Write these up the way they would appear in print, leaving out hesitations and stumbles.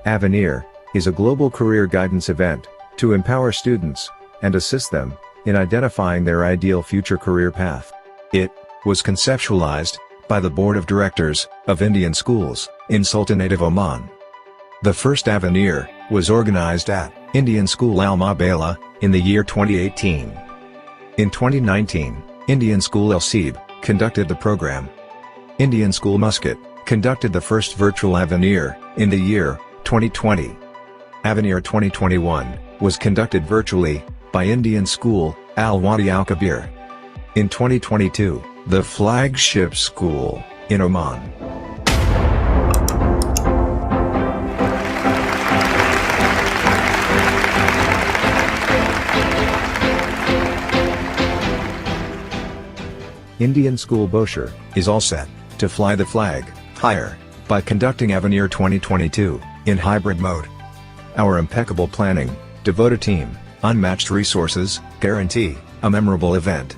Avenir is a global career guidance event to empower students and assist them in identifying their ideal future career path. It was conceptualized by the Board of Directors of Indian Schools in Sultanate of Oman. The first Avenir was organized at Indian School Al Mabala in the year 2018. In 2019, Indian School Al Seeb conducted the program. Indian School Muscat conducted the first virtual Avenir in the year 2020. Avenir 2021 was conducted virtually by Indian School Al Wadi Al Kabir. In 2022, the flagship school in Oman. Indian School Bosher is all set to fly the flag higher by conducting Avenir 2022 in hybrid mode. Our impeccable planning, devoted team, unmatched resources guarantee a memorable event.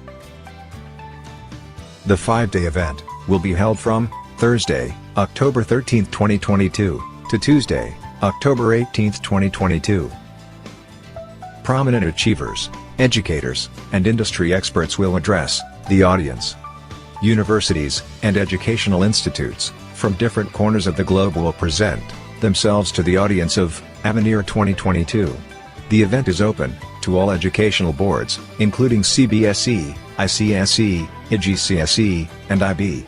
The 5-day event will be held from Thursday, October 13, 2022 to Tuesday, October 18, 2022. Prominent achievers, educators, and industry experts will address the audience. Universities and educational institutes from different corners of the globe will present themselves to the audience of Avenir 2022. The event is open to all educational boards, including CBSE, ICSE, IGCSE, and IB.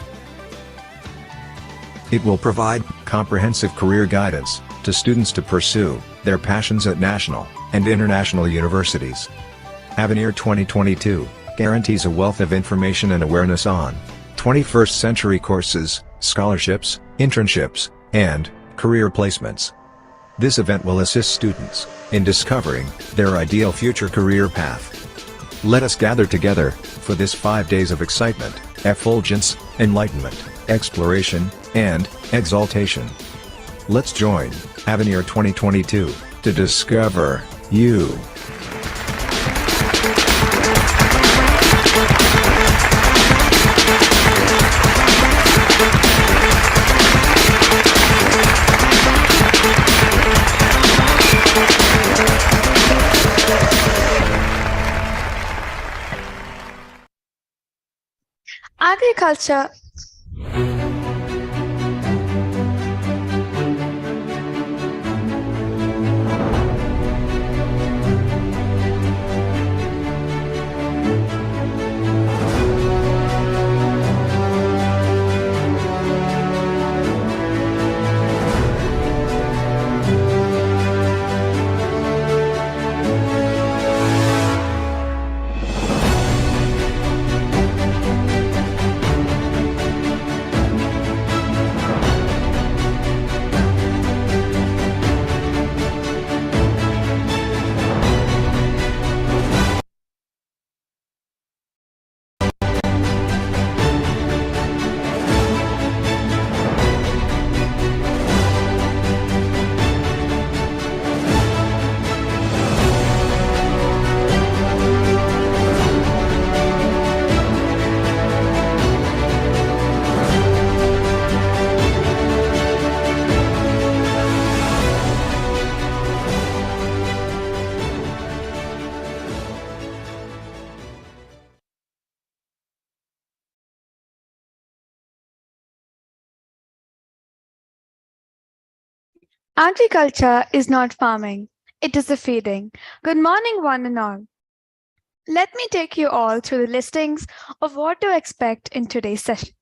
It will provide comprehensive career guidance to students to pursue their passions at national and international universities. Avenir 2022 guarantees a wealth of information and awareness on 21st century courses, scholarships, internships, and career placements. This event will assist students in discovering their ideal future career path. Let us gather together for this 5 days of excitement, effulgence, enlightenment, exploration, and exaltation. Let's join Avenir 2022 to discover you. Agriculture. Agriculture is not farming, it is a feeding. Good morning, one and all. Let me take you all through the listings of what to expect in today's session.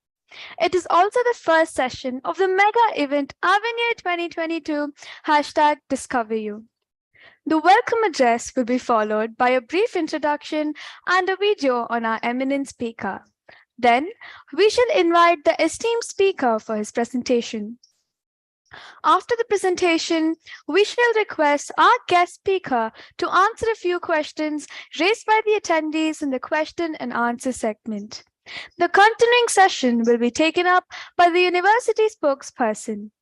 It is also the first session of the mega event Avenir 2022 #DiscoverYou. The welcome address will be followed by a brief introduction and a video on our eminent speaker. Then, we shall invite the esteemed speaker for his presentation. After the presentation, we shall request our guest speaker to answer a few questions raised by the attendees in the question and answer segment. The continuing session will be taken up by the university spokesperson.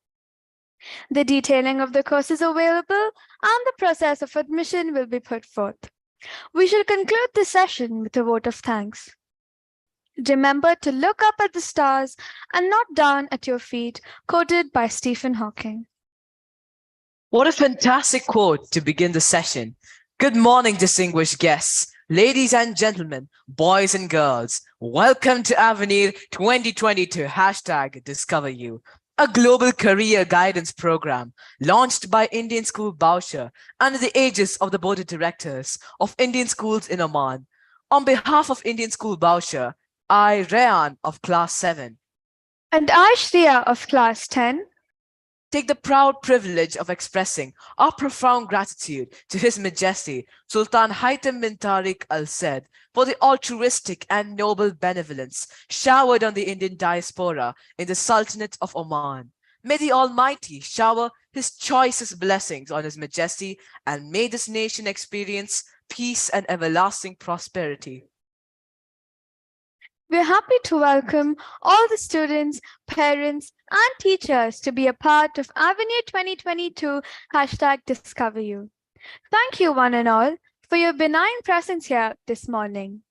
The detailing of the courses available and the process of admission will be put forth. We shall conclude the session with a vote of thanks. Remember to look up at the stars and not down at your feet, quoted by Stephen Hawking. What a fantastic quote to begin the session. Good morning, distinguished guests, ladies and gentlemen, boys and girls. Welcome to Avenir 2022 #DiscoverYou, a global career guidance program launched by Indian School Bausha under the aegis of the Board of Directors of Indian Schools in Oman. On behalf of Indian School Bausha, I, Rayan of Class 7, And I, Shreya of Class 10, take the proud privilege of expressing our profound gratitude to His Majesty Sultan Haitham bin Tariq Al Said for the altruistic and noble benevolence showered on the Indian diaspora in the Sultanate of Oman. May the Almighty shower His choicest blessings on His Majesty, and may this nation experience peace and everlasting prosperity. we're happy to welcome all the students, parents, and teachers to be a part of Avenue 2022 #DiscoverYou. Thank you, one and all, for your benign presence here this morning.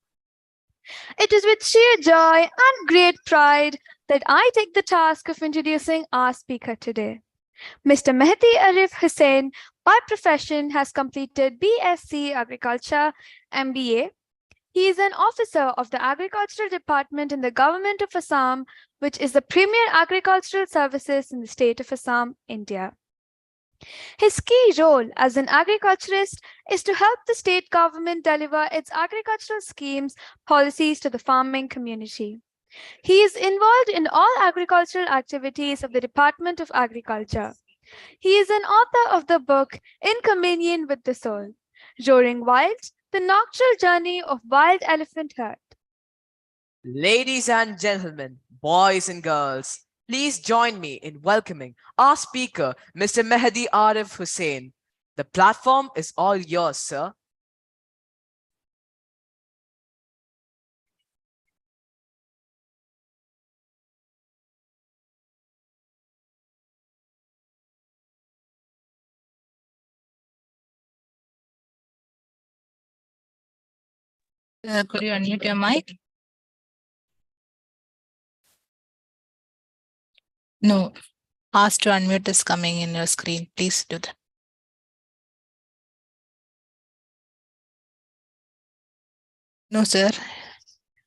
It is with sheer joy and great pride that I take the task of introducing our speaker today. Mr. MEHDI ARIF HUSSAIN, by profession, has completed BSc Agriculture, MBA. He is an officer of the Agricultural Department in the Government of Assam, which is the premier agricultural services in the state of Assam, India. His key role as an agriculturist is to help the state government deliver its agricultural schemes, policies to the farming community. He is involved in all agricultural activities of the Department of Agriculture. He is an author of the book In Communion with the Soul, Roaring Wild, The Nocturnal Journey of Wild Elephant Herd. Ladies and gentlemen, boys and girls, please join me in welcoming our speaker, Mr. MEHDI ARIF HUSSAIN. The platform is all yours, sir. Could you unmute your mic? No, ask to unmute is coming in your screen. Please do that. No, sir.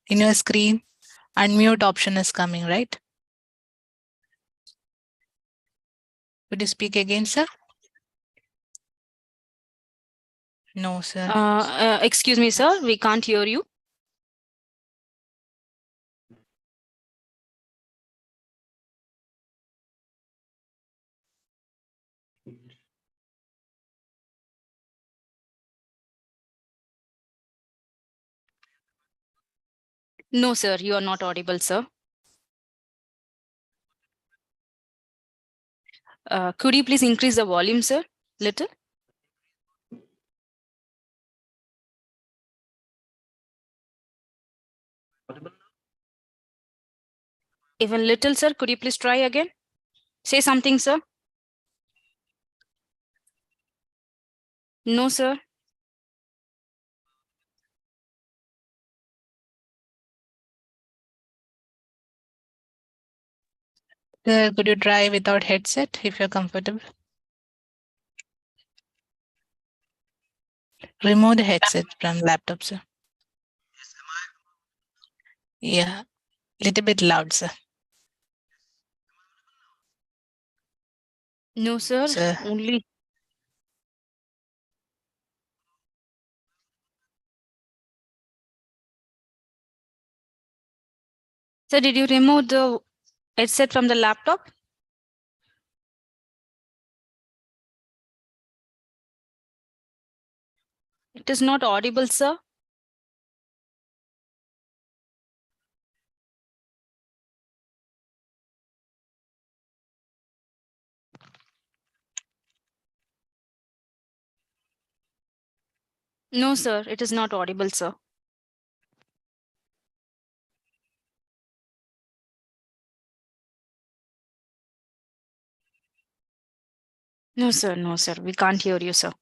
In your screen, unmute option is coming, right? Could you speak again, sir? No, sir. Excuse me, sir, we can't hear you. No, sir, you are not audible, sir. Could you please increase the volume, sir, little? Even little, sir, could you please try again? Say something, sir. No, sir. Sir, could you try without headset if you're comfortable? Remove the headset from laptop, sir. Yeah, little bit loud, sir. No, sir, Sir. only. Sir, did you remove the headset from the laptop? It is not audible, sir. No, sir, it is not audible, sir. No, sir, we can't hear you, sir.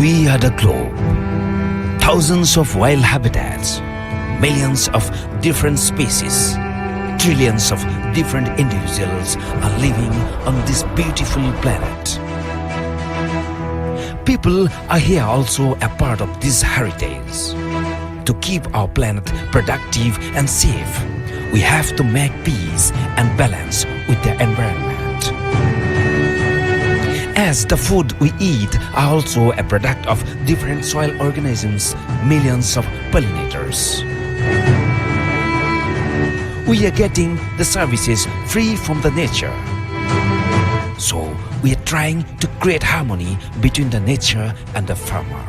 We are the globe. Thousands of wild habitats, millions of different species, trillions of different individuals are living on this beautiful planet. People are here also a part of this heritage. To keep our planet productive and safe, we have to make peace and balance with the environment. As the food we eat are also a product of different soil organisms, millions of pollinators. We are getting the services free from the nature. So we are trying to create harmony between the nature and the farmer.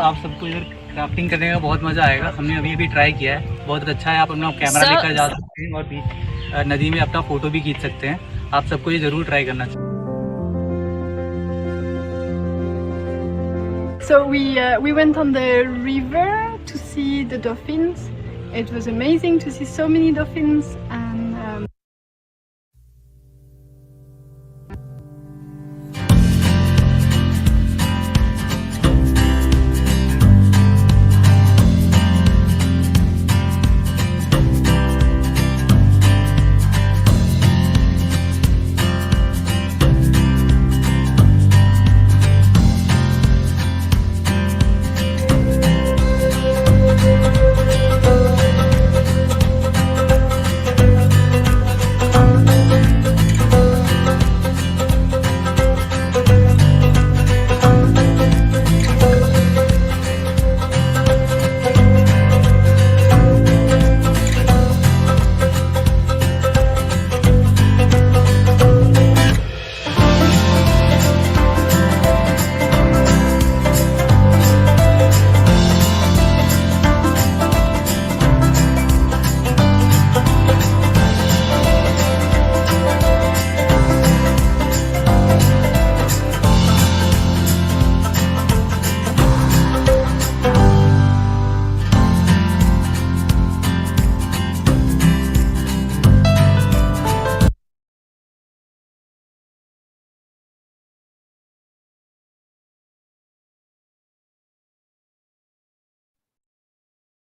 आप सबको इधर crafting करने का बहुत मज़ा आएगा। हमने अभी ट्राई किया है, बहुत अच्छा है। आप अपना कैमरा लेकर जा सकते हैं और बीच नदी में अपना फ़ोटो भी खींच सकते हैं। आप सबको ये ज़रूर ट्राई करना चाहिए। So we went on the river to see the dolphins. It was amazing to see so many dolphins and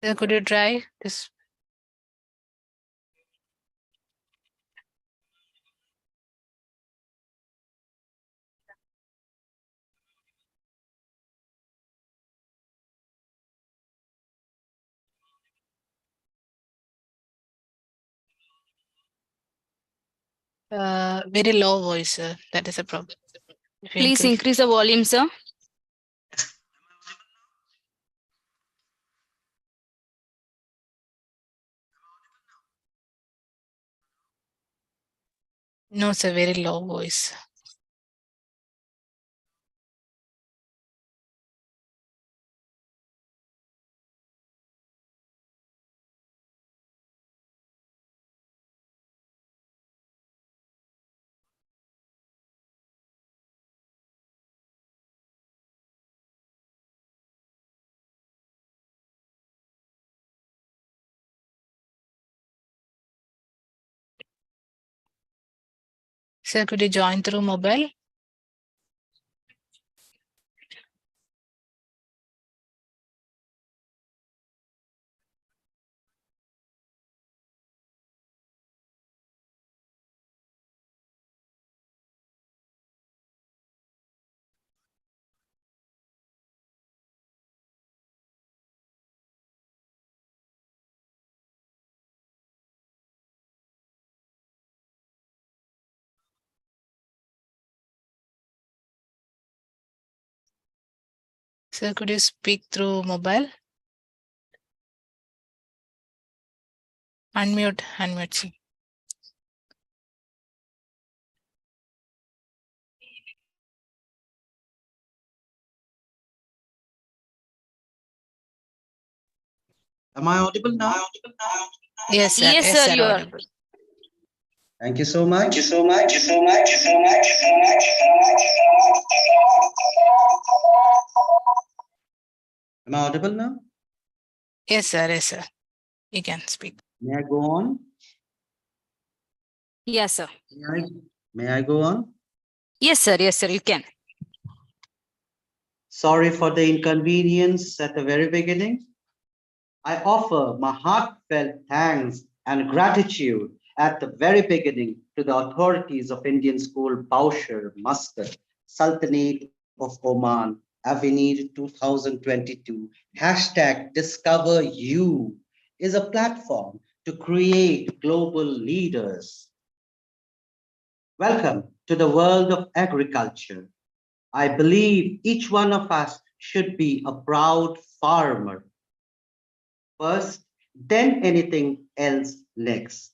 Sir, could you try this? Very low voice, sir. That is a problem. If you Please increase the volume, sir. No, sir, very low voice. Sir, could you join through mobile? Sir, could you speak through mobile? Unmute, sir. Am I audible now? Yes, sir. Yes, sir, you are. audible. Thank you so much. Am I audible now? Yes, sir. Yes, sir. You can speak. May I go on? Yes, sir. May I go on? Yes, sir. Yes, sir. You can. Sorry for the inconvenience at the very beginning. I offer my heartfelt thanks and gratitude at the very beginning to the authorities of Indian School, Baushar, Muscat, Sultanate of Oman, Avenir 2022. #DiscoverYou is a platform to create global leaders. Welcome to the world of agriculture. I believe each one of us should be a proud farmer first, then anything else next.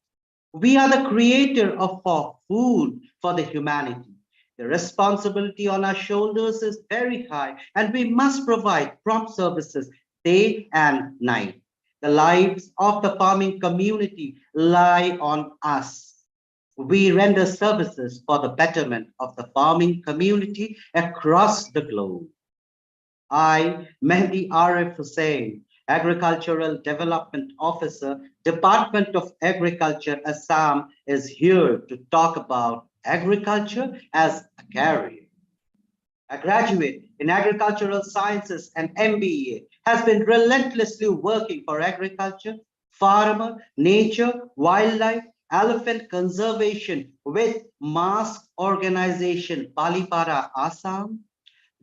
We are the creator of food for the humanity. The responsibility on our shoulders is very high, and we must provide prompt services day and night. The lives of the farming community lie on us. We render services for the betterment of the farming community across the globe. I, MEHDI ARIF HUSSAIN, Agricultural Development Officer, Department of Agriculture, Assam, is here to talk about agriculture as a career. A graduate in agricultural sciences and MBA, has been relentlessly working for agriculture, farmer, nature, wildlife, elephant conservation with mass organization Palipara, Assam,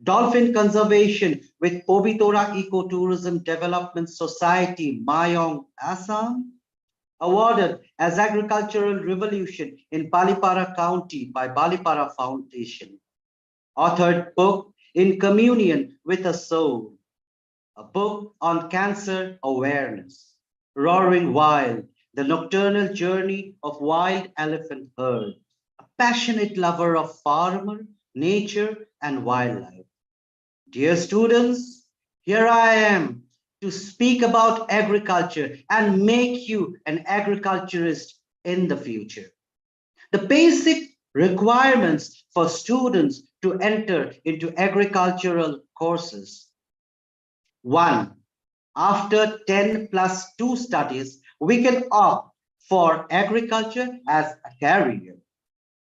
dolphin conservation with Pobitora Ecotourism Development Society, Mayong, Assam, awarded as Agricultural Revolution in Palipara County by Balipara Foundation, authored book In Communion with a Soul, a book on cancer awareness, Roaring Wild, the nocturnal journey of wild elephant herd, a passionate lover of farmer, nature, and wildlife. Dear students, here I am to speak about agriculture and make you an agriculturist in the future. The basic requirements for students to enter into agricultural courses. 1. After 10+2 studies, we can opt for agriculture as a career.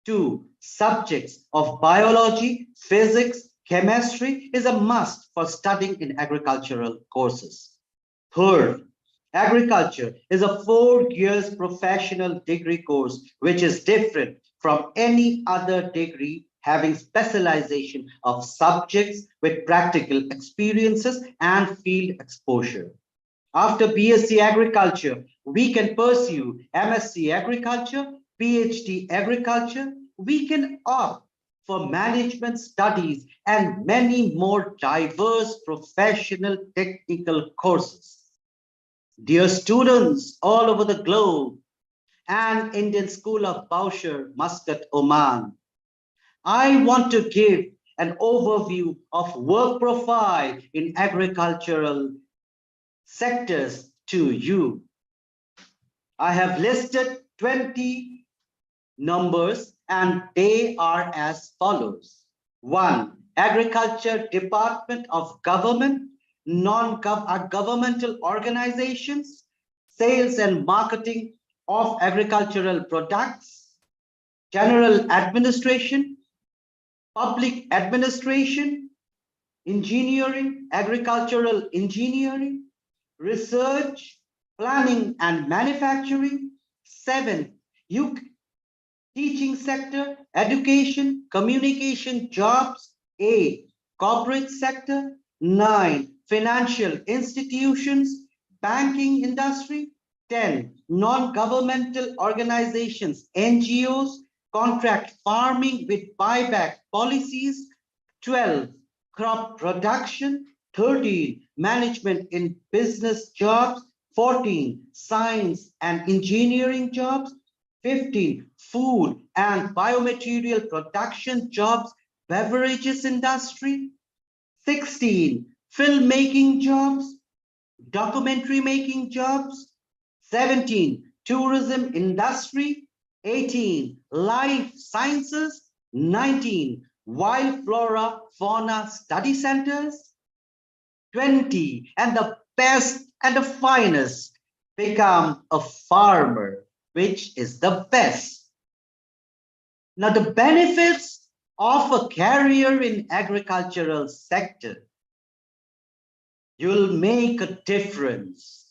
2. Subjects of biology, physics, chemistry is a must for studying in agricultural courses. Third, Agriculture is a 4 years professional degree course, which is different from any other degree, having specialization of subjects with practical experiences and field exposure. After BSc Agriculture, we can pursue MSc Agriculture, PhD Agriculture. We can opt for management studies and many more diverse professional technical courses. Dear students all over the globe and Indian School of Baushar, Muscat, Oman, I want to give an overview of work profile in agricultural sectors to you. I have listed 20 numbers and they are as follows. 1. Agriculture Department of Government, non-governmental organizations, sales and marketing of agricultural products, general administration, public administration, engineering, agricultural engineering, research, planning and manufacturing. 7. Teaching sector, education, communication, jobs. 8. Corporate sector. 9. Financial institutions, banking industry. 10. Non-governmental organizations, NGOs, contract farming with buyback policies. 12. Crop production. 13. Management in business jobs. 14. Science and engineering jobs. 15. Food and biomaterial production jobs, beverages industry. 16. Filmmaking jobs, documentary making jobs. 17. Tourism industry. 18. Life sciences. 19. Wild flora fauna study centers. 20. And the best and the finest, become a farmer, which is the best. Now, the benefits of a career in agricultural sector. You'll make a difference.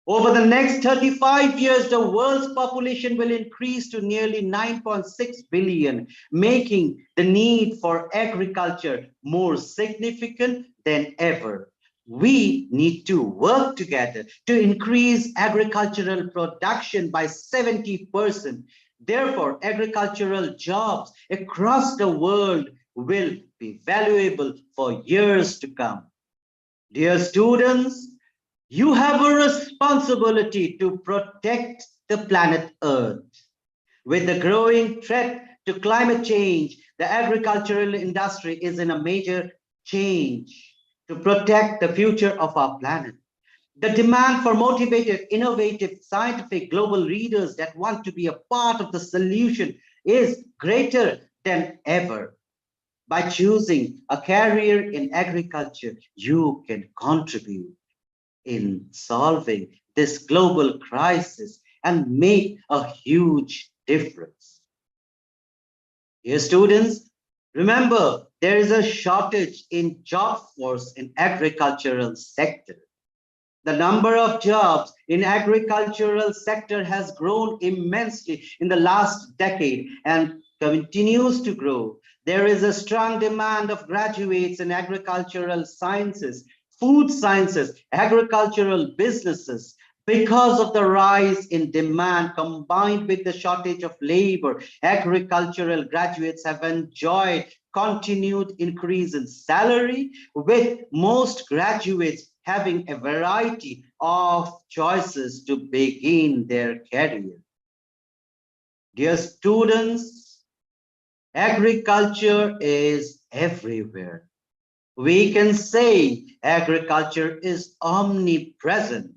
Over the next 35 years, the world's population will increase to nearly 9.6 billion, making the need for agriculture more significant than ever. We need to work together to increase agricultural production by 70%. Therefore, agricultural jobs across the world will be valuable for years to come. Dear students, you have a responsibility to protect the planet Earth. With the growing threat to climate change, the agricultural industry is in a major change to protect the future of our planet. The demand for motivated, innovative, scientific global leaders that want to be a part of the solution is greater than ever. By choosing a career in agriculture, you can contribute in solving this global crisis and make a huge difference. Dear students, remember, there is a shortage in job force in agricultural sector. The number of jobs in agricultural sector has grown immensely in the last decade and continues to grow. There is a strong demand of graduates in agricultural sciences, food sciences, agricultural businesses. Because of the rise in demand combined with the shortage of labor, agricultural graduates have enjoyed continued increase in salary, with most graduates having a variety of choices to begin their career. Dear students, agriculture is everywhere. We can say agriculture is omnipresent.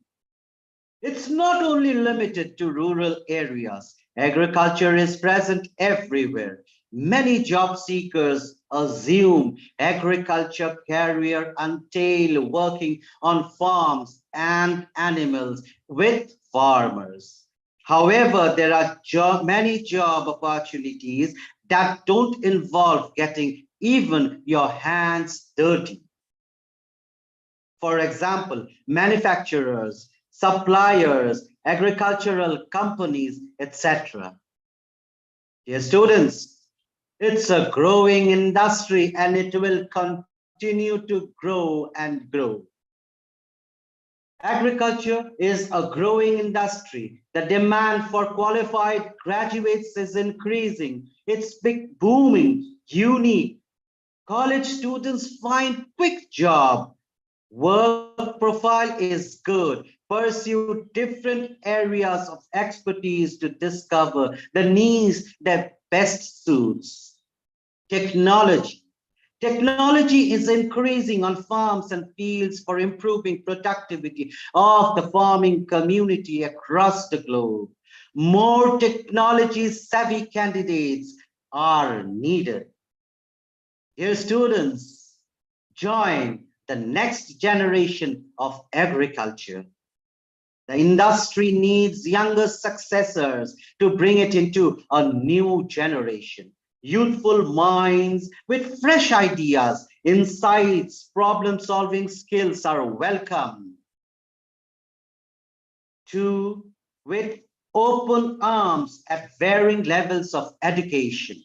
It's not only limited to rural areas. Agriculture is present everywhere. Many job seekers assume agriculture career entail working on farms and animals with farmers. However, there are many job opportunities that don't involve getting even your hands dirty. For example, manufacturers, suppliers, agricultural companies, etc. Dear students, it's a growing industry and it will continue to grow and grow. Agriculture is a growing industry. The demand for qualified graduates is increasing. It's booming, unique. College students find quick job. Work profile is good. Pursue different areas of expertise to discover the needs that best suits. Technology. Technology is increasing on farms and fields for improving productivity of the farming community across the globe. More technology-savvy candidates are needed. Dear students, join the next generation of agriculture. The industry needs younger successors to bring it into a new generation. Youthful minds with fresh ideas, insights, problem-solving skills are welcome. Two, with open arms at varying levels of education.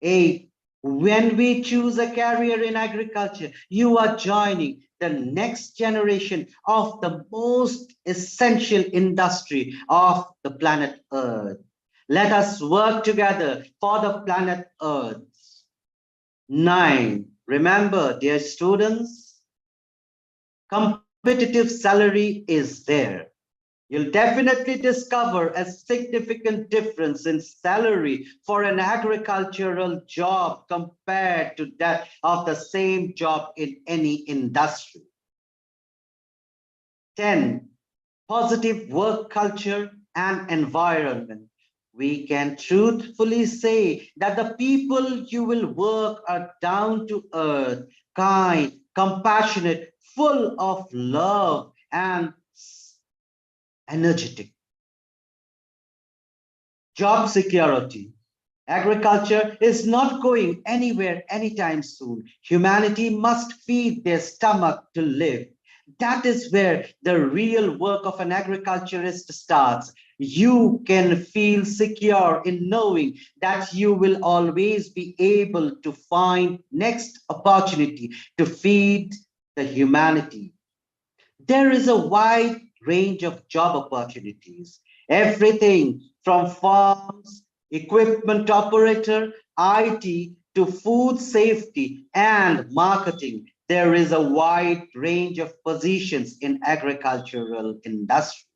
8, when we choose a career in agriculture, you are joining the next generation of the most essential industry of the planet Earth. Let us work together for the planet Earth. 9, remember, dear students, competitive salary is there. You'll definitely discover a significant difference in salary for an agricultural job compared to that of the same job in any industry. 10, positive work culture and environment. We can truthfully say that the people you will work are down to earth, kind, compassionate, full of love and energetic. Job security. Agriculture is not going anywhere anytime soon. Humanity must feed their stomach to live. That is where the real work of an agriculturist starts. You can feel secure in knowing that you will always be able to find next opportunity to feed the humanity. There is a wide range of job opportunities, everything from farms, equipment operator, IT, to food safety and marketing. There is a wide range of positions in agricultural industry.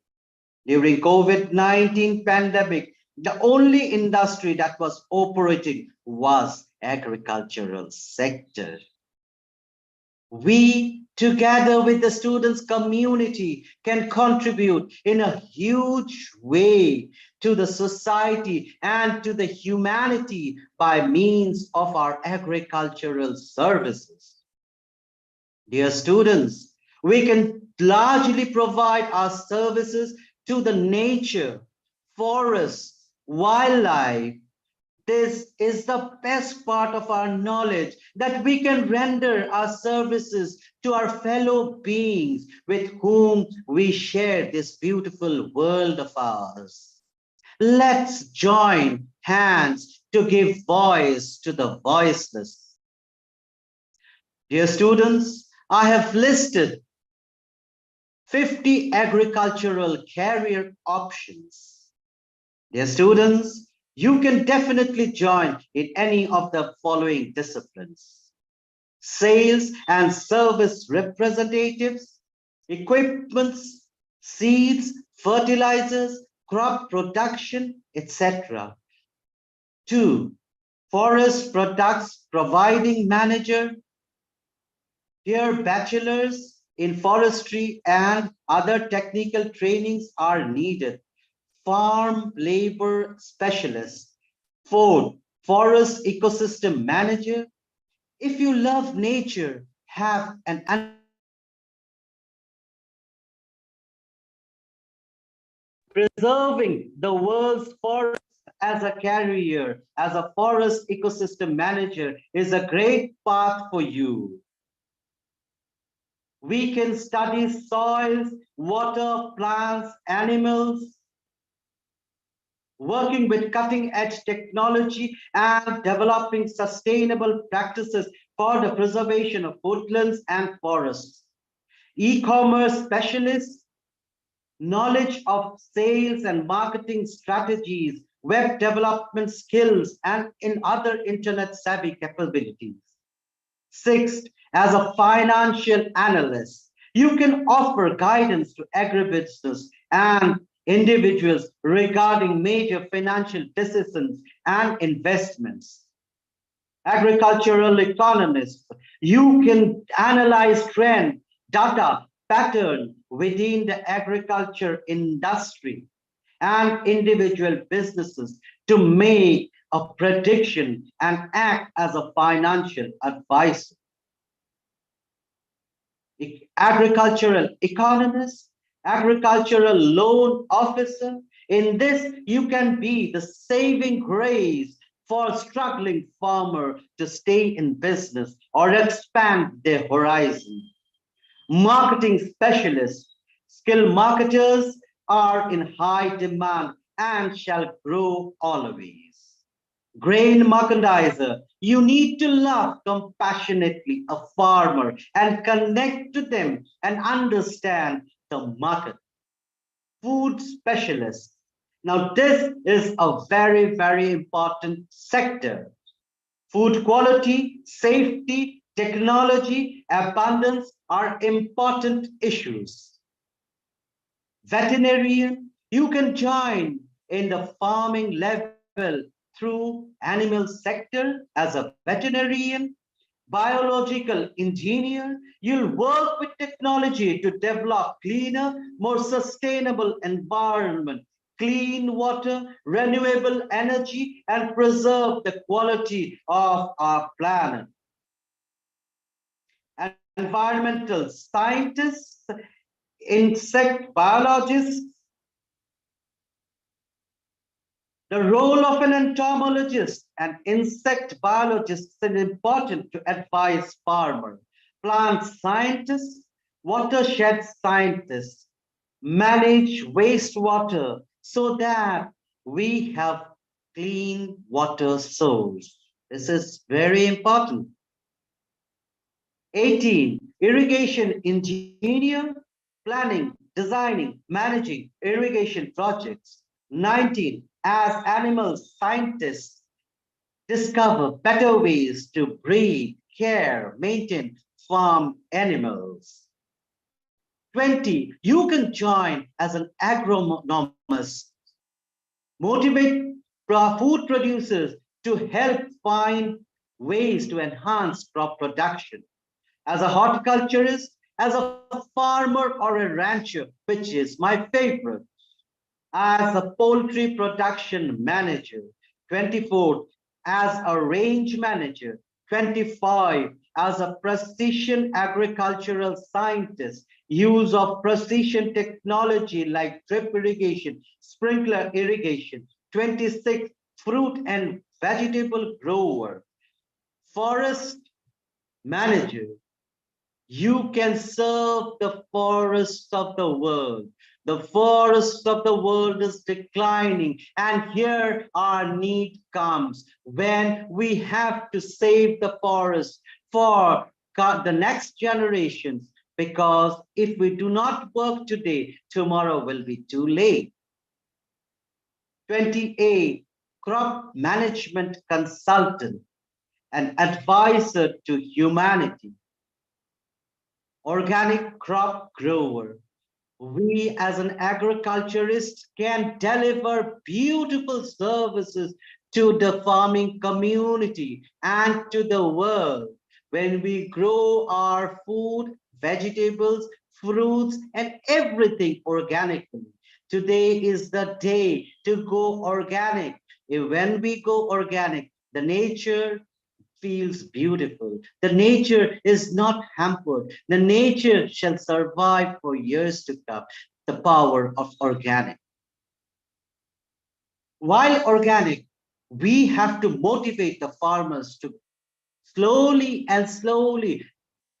During COVID-19 pandemic, the only industry that was operating was agricultural sector. We, together with the students community, can contribute in a huge way to the society and to the humanity by means of our agricultural services. Dear students, we can largely provide our services to the nature, forests, wildlife. This is the best part of our knowledge, that we can render our services to our fellow beings with whom we share this beautiful world of ours. Let's join hands to give voice to the voiceless. Dear students, I have listed 50 agricultural career options. Dear students, you can definitely join in any of the following disciplines: sales and service representatives, equipments, seeds, fertilizers, crop production, etc. 2, forest products providing manager. Dear bachelors in forestry and other technical trainings are needed. Farm labor specialist. 4, forest ecosystem manager. If you love nature, have an preserving the world's forests as a career, as a forest ecosystem manager is a great path for you. We can study soils, water, plants, animals, working with cutting-edge technology and developing sustainable practices for the preservation of woodlands and forests. E-commerce specialists, knowledge of sales and marketing strategies, web development skills, and in other internet-savvy capabilities. Sixth, as a financial analyst, you can offer guidance to agribusiness and individuals regarding major financial decisions and investments. Agricultural economists, you can analyze trend, data, pattern within the agriculture industry and individual businesses to make a prediction and act as a financial advisor. Agricultural economist, agricultural loan officer. In this, you can be the saving grace for a struggling farmer to stay in business or expand their horizon. Marketing specialists, skilled marketers are in high demand and shall grow always. Grain merchandiser, you need to love compassionately a farmer and connect to them and understand the market. Food specialist. Now this is a very, very important sector. Food quality, safety, technology, abundance are important issues. Veterinarian, you can join in the farming level through animal sector as a veterinarian. Biological engineer, you'll work with technology to develop cleaner, more sustainable environment, clean water, renewable energy, and preserve the quality of our planet. Environmental scientists, insect biologists. The role of an entomologist and insect biologist is important to advise farmers. Plant scientists, watershed scientists manage wastewater so that we have clean water source. This is very important. 18, irrigation engineer, planning, designing, managing irrigation projects. 19, as animal scientists, discover better ways to breed, care, maintain farm animals. 20, you can join as an agronomist, motivate food producers to help find ways to enhance crop production. As a horticulturist, as a farmer or a rancher, which is my favorite. As a poultry production manager. 24, as a range manager. 25, as a precision agricultural scientist. Use of precision technology like drip irrigation, sprinkler irrigation. 26, fruit and vegetable grower. Forest manager. You can serve the forests of the world. The forest of the world is declining, and here our need comes when we have to save the forest for the next generations, because if we do not work today, tomorrow will be too late. 28, crop management consultant, an advisor to humanity. Organic crop grower. We as an agriculturist can deliver beautiful services to the farming community and to the world when we grow our food, vegetables, fruits, and everything organically. Today is the day to go organic. When we go organic, the nature feels beautiful. The nature is not hampered. The nature shall survive for years to come. The power of organic. While organic, we have to motivate the farmers to slowly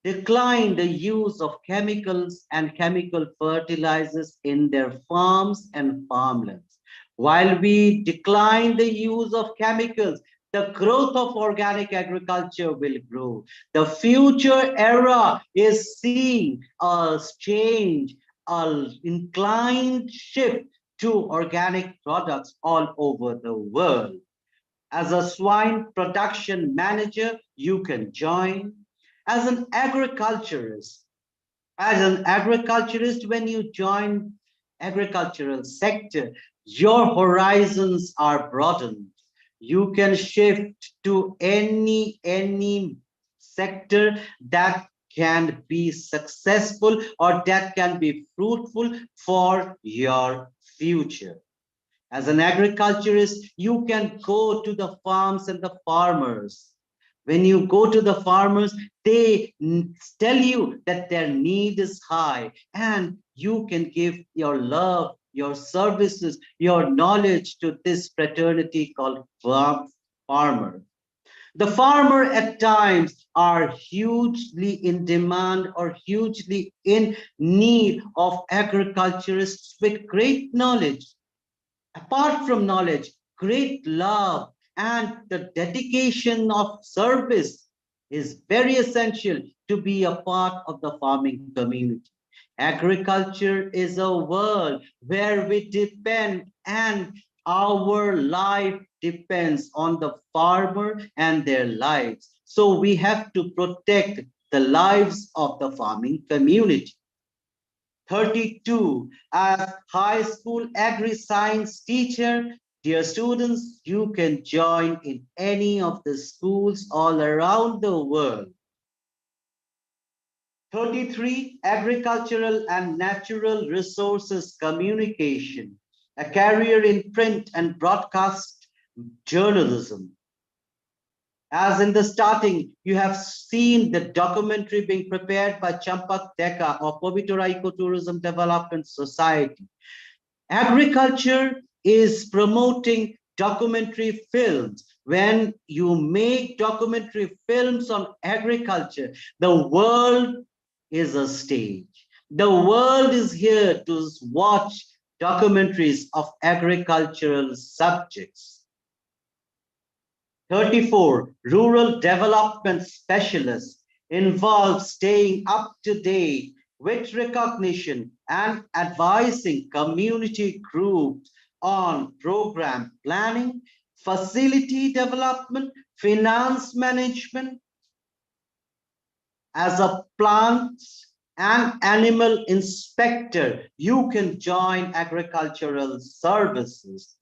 decline the use of chemicals and chemical fertilizers in their farms and farmlands. While we decline the use of chemicals, the growth of organic agriculture will grow. The future era is seeing a change, an inclined shift to organic products all over the world. As a swine production manager, you can join. As an agriculturist, when you join agricultural sector, your horizons are broadened. You can shift to any sector that can be successful or that can be fruitful for your future. As an agriculturist, you can go to the farms and the farmers. When you go to the farmers, they tell you that their need is high, and you can give your love, your services, your knowledge to this fraternity called farmer. The farmer at times are hugely in demand or hugely in need of agriculturists with great knowledge. Apart from knowledge, great love and the dedication of service is very essential to be a part of the farming community. Agriculture is a world where we depend, and our life depends on the farmer and their lives. So we have to protect the lives of the farming community. 32, as high school agri-science teacher, dear students, you can join in any of the schools all around the world. 33, agricultural and natural resources communication, a career in print and broadcast journalism. As in the starting, you have seen the documentary being prepared by Champak Deka of Pobitora Ecotourism Development Society. Agriculture is promoting documentary films. When you make documentary films on agriculture, the world is a stage. The world is here to watch documentaries of agricultural subjects. 34, rural development specialists involves staying up to date with recognition and advising community groups on program planning, facility development, finance management. As a plant and animal inspector, you can join agricultural services.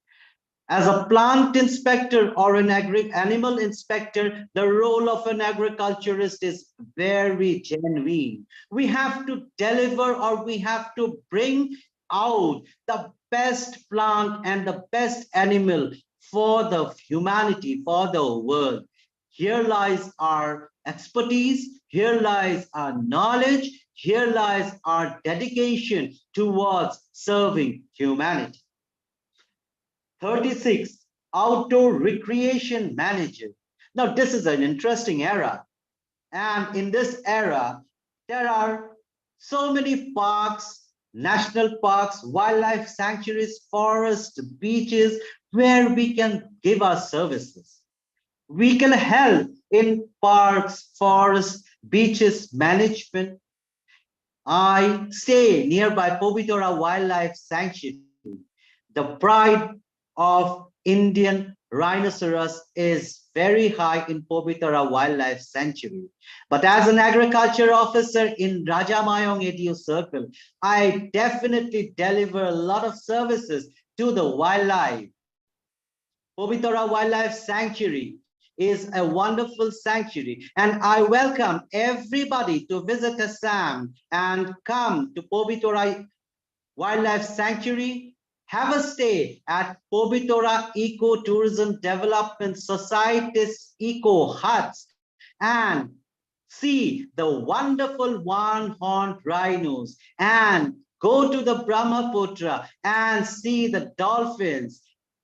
As a plant inspector or an animal inspector, the role of an agriculturist is very genuine. We have to deliver, or we have to bring out the best plant and the best animal for the humanity, for the world. Here lies our expertise, here lies our knowledge, here lies our dedication towards serving humanity. 36, outdoor recreation manager. Now, this is an interesting era. And in this era, there are so many parks, national parks, wildlife sanctuaries, forests, beaches, where we can give our services. We can help in parks, forests, beaches management. I stay nearby Pobitora Wildlife Sanctuary. The pride of Indian rhinoceros is very high in Pobitora Wildlife Sanctuary. But as an agriculture officer in Rajamayong ADU Circle, I definitely deliver a lot of services to the wildlife. Pobitora Wildlife Sanctuary is a wonderful sanctuary, and I welcome everybody to visit Assam and come to Pobitora Wildlife Sanctuary. Have a stay at Pobitora Ecotourism Development Society's Eco Huts and see the wonderful one-horned rhinos, and go to the Brahmaputra and see the dolphins.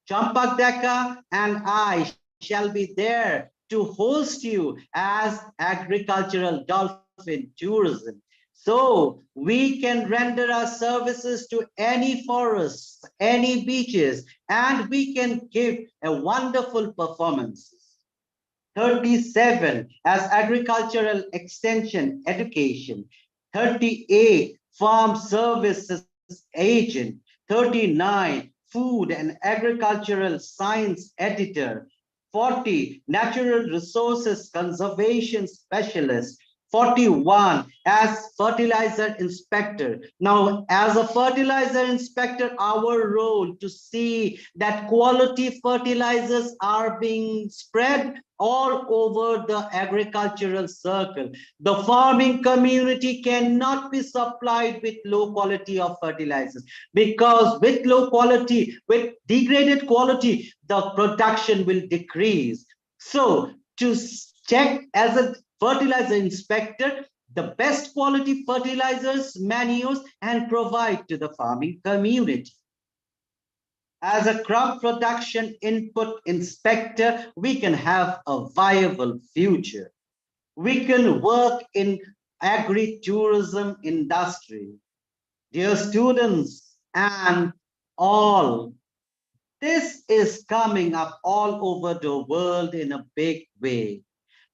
Champak Deka and I shall be there to host you as agricultural dolphin tourism. So we can render our services to any forests, any beaches, and we can give a wonderful performance. 37 as agricultural extension education, 38 farm services agent, 39 food and agricultural science editor, 40 natural resources conservation specialist, 41 as fertilizer inspector. Now, as a fertilizer inspector, our role to see that quality fertilizers are being spread all over the agricultural circle. The farming community cannot be supplied with low quality of fertilizers, because with low quality, with degraded quality, the production will decrease. So to check as a fertilizer inspector the best quality fertilizers, manures, and provide to the farming community. As a crop production input inspector, we can have a viable future. We can work in agri-tourism industry. Dear students and all, this is coming up all over the world in a big way.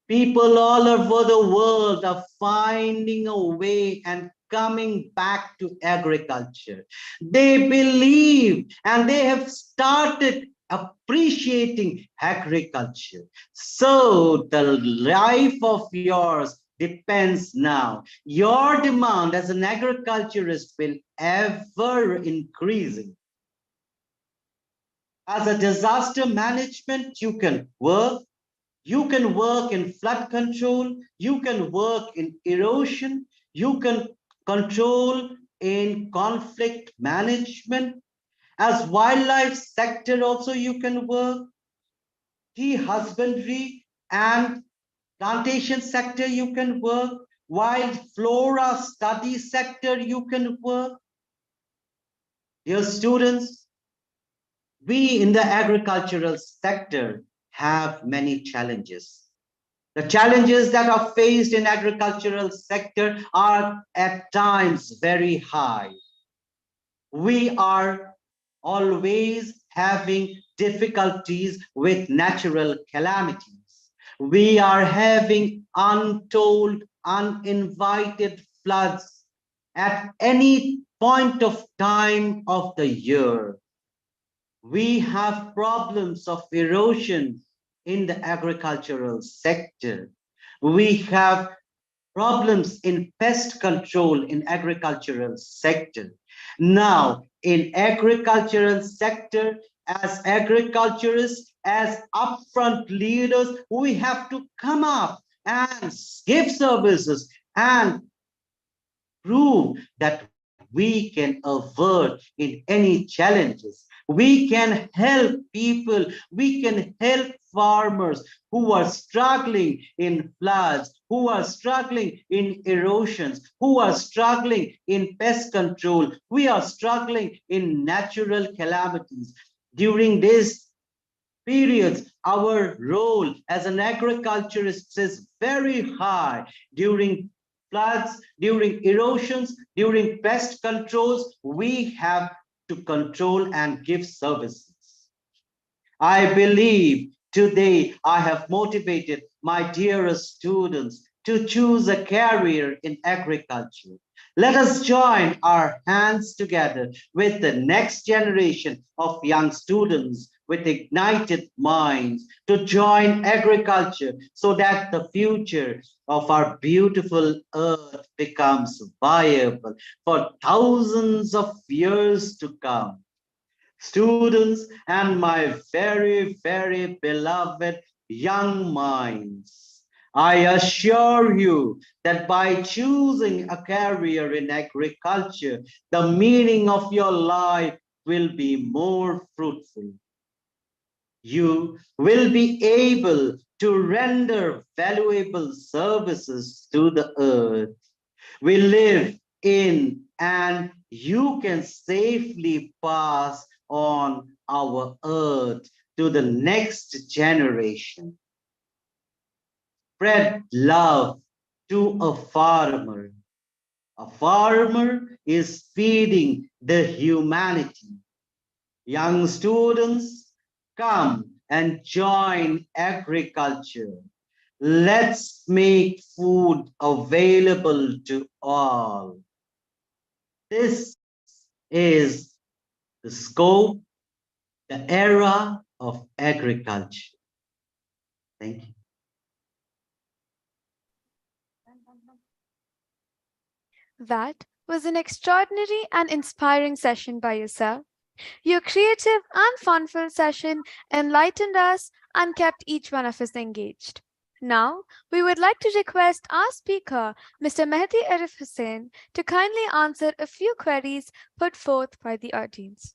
People all over the world are finding a way and coming back to agriculture. They believe and they have started appreciating agriculture. So the life of yours depends now. Your demand as an agriculturist will ever increasing. As a disaster management, you can work. You can work in flood control, you can work in erosion, you can control in conflict management. As wildlife sector also you can work. Tea husbandry and plantation sector you can work. Wild flora study sector you can work. Dear students, we in the agricultural sector have many challenges. The challenges that are faced in agricultural sector are at times very high. We are always having difficulties with natural calamities. We are having untold, uninvited floods at any point of time of the year. We have problems of erosion in the agricultural sector. We have problems in pest control in agricultural sector. Now, in agricultural sector, as agriculturists, as upfront leaders, we have to come up and give services and prove that we can avert in any challenges. We can help people, we can help farmers who are struggling in floods, who are struggling in erosions, who are struggling in pest control, we are struggling in natural calamities. During these periods, our role as an agriculturist is very high. During floods, during erosions, during pest controls, we have to control and give services. I believe today I have motivated my dearest students to choose a career in agriculture. Let us join our hands together with the next generation of young students with ignited minds to join agriculture so that the future of our beautiful earth becomes viable for thousands of years to come. Students and my very, very beloved young minds, I assure you that by choosing a career in agriculture, the meaning of your life will be more fruitful. You will be able to render valuable services to the earth we live in, and you can safely pass on our earth to the next generation. spread love to a farmer. A farmer is feeding the humanity. Young students, come and join agriculture. Let's make food available to all. This is the scope, the era of agriculture. Thank you. That was an extraordinary and inspiring session by yourself. Your creative and fun-filled session enlightened us and kept each one of us engaged. Now, we would like to request our speaker, Mr. MEHDI ARIF HUSSAIN, to kindly answer a few queries put forth by the audience.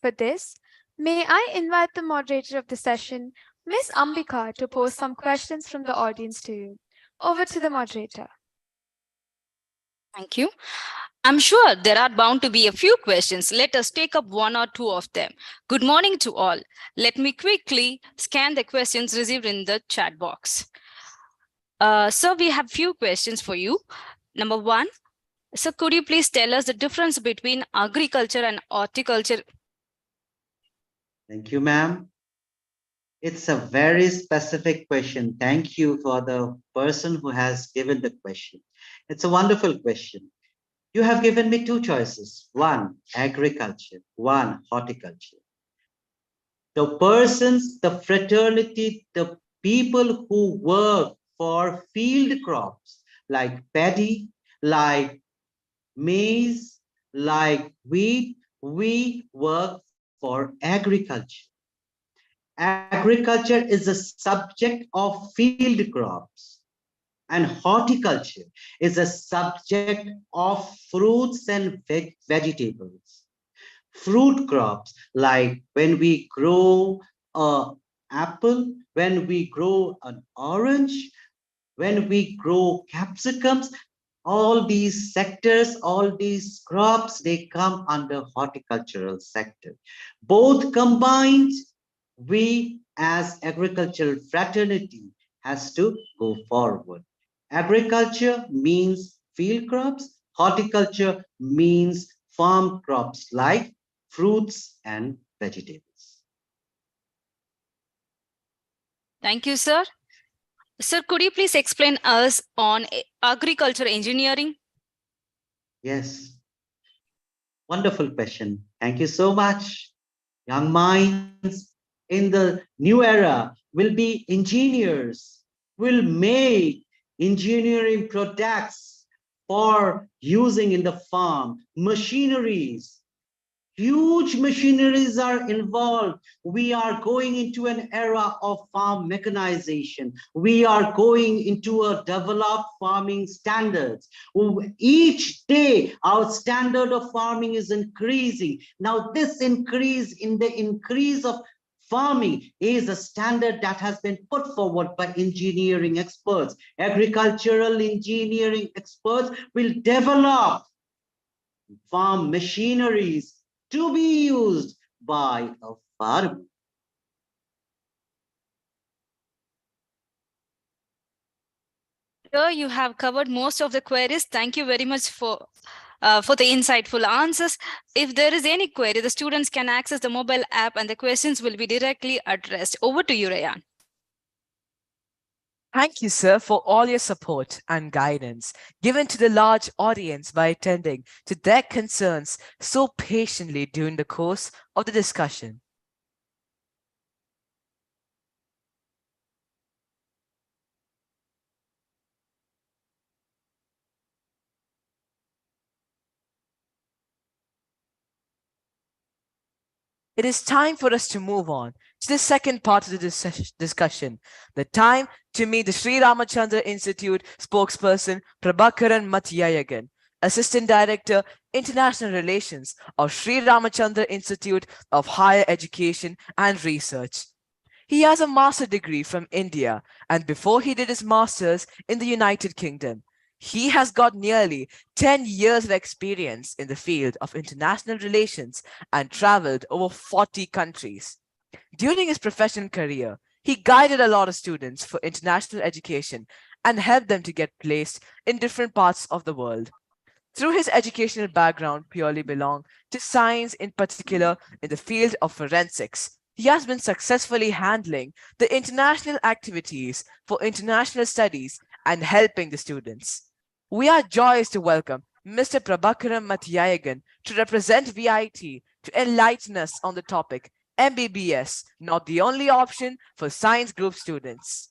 For this, may I invite the moderator of the session, Ms. Ambika, to pose some questions from the audience to you. Over to the moderator. Thank you. I'm sure there are bound to be a few questions. Let us take up one or two of them. Good morning to all. Let me quickly scan the questions received in the chat box. So we have few questions for you. Number one, so could you please tell us the difference between agriculture and horticulture? Thank you, ma'am. It's a very specific question. Thank you for the person who has given the question. It's a wonderful question. You have given me two choices. One, agriculture. One, horticulture. The persons, the fraternity, the people who work for field crops like paddy, like maize, like wheat, we work for agriculture. Agriculture is a subject of field crops, and horticulture is a subject of fruits and vegetables. Fruit crops, like when we grow an apple, when we grow an orange, when we grow capsicums, all these sectors, all these crops, they come under horticultural sector. Both combined, we as agricultural fraternity has to go forward. Agriculture means field crops, horticulture means farm crops like fruits and vegetables. Thank you, sir. Sir, could you please explain us on agriculture engineering? Yes. Wonderful question. Thank you so much. Young minds in the new era will be engineers, will make engineering products for using in the farm, machineries. Huge machineries are involved. We are going into an era of farm mechanization. We are going into a developed farming standards. Each day, our standard of farming is increasing. Now, this increase in the increase of farming is a standard that has been put forward by engineering experts. Agricultural engineering experts will develop farm machineries to be used by a farmer. Sir, you have covered most of the queries. Thank you very much for the insightful answers. If there is any query, the students can access the mobile app and the questions will be directly addressed. Over to you, Rayan. Thank you, sir, for all your support and guidance given to the large audience by attending to their concerns so patiently during the course of the discussion. It is time for us to move on to the second part of the discussion, the time to meet the Sri Ramachandra Institute spokesperson Prabakaran Mathiyayagan, Assistant Director, International Relations of Sri Ramachandra Institute of Higher Education and Research. He has a master's degree from India, and before he did his master's in the United Kingdom, he has got nearly 10 years of experience in the field of international relations and traveled over 40 countries. During his professional career, He guided a lot of students for international education and helped them to get placed in different parts of the world. Through his educational background purely belong to science, in particular in the field of forensics, he has been successfully handling the international activities for international studies and helping the students. We are joyous to welcome Mr. Prabakaran Mathiyayagan to represent VIT to enlighten us on the topic MBBS, not the only option for science group students.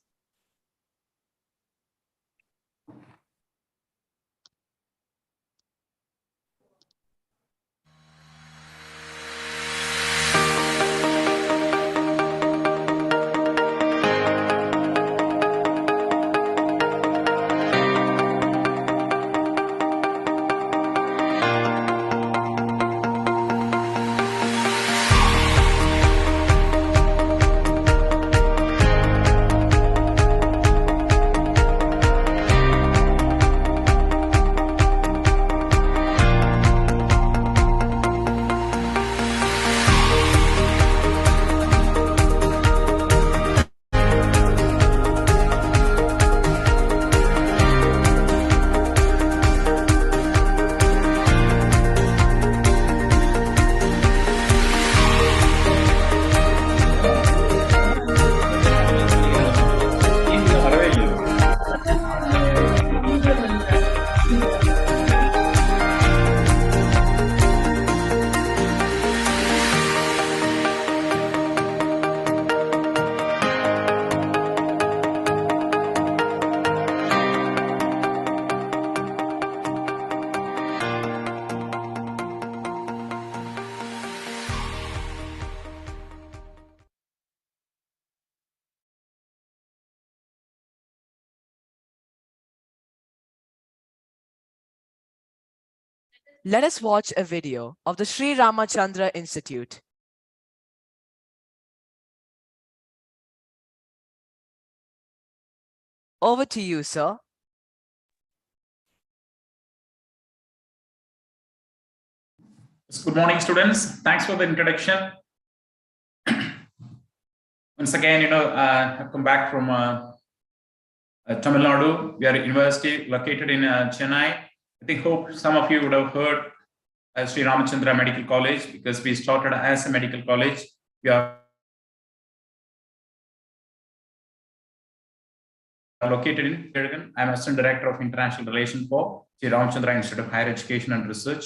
Let us watch a video of the Sri Ramachandra Institute. Over to you, sir. Good morning, students. Thanks for the introduction. Once again, I've come back from Tamil Nadu. We are a university located in Chennai. I hope some of you would have heard Sri Ramachandra Medical College, because we started as a medical college. We are located in Kerala. I'm Assistant Director of International Relations for Sri Ramachandra Institute of Higher Education and Research.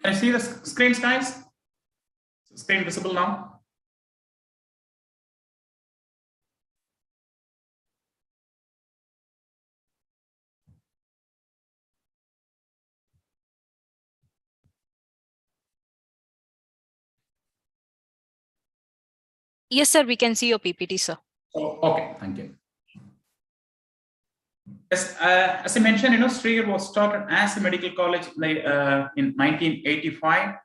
Can you see the screens, guys? Is the screen visible now? Yes, sir, we can see your PPT, sir. Oh, okay, thank you. Yes, as I mentioned, Sri was started as a medical college in 1985.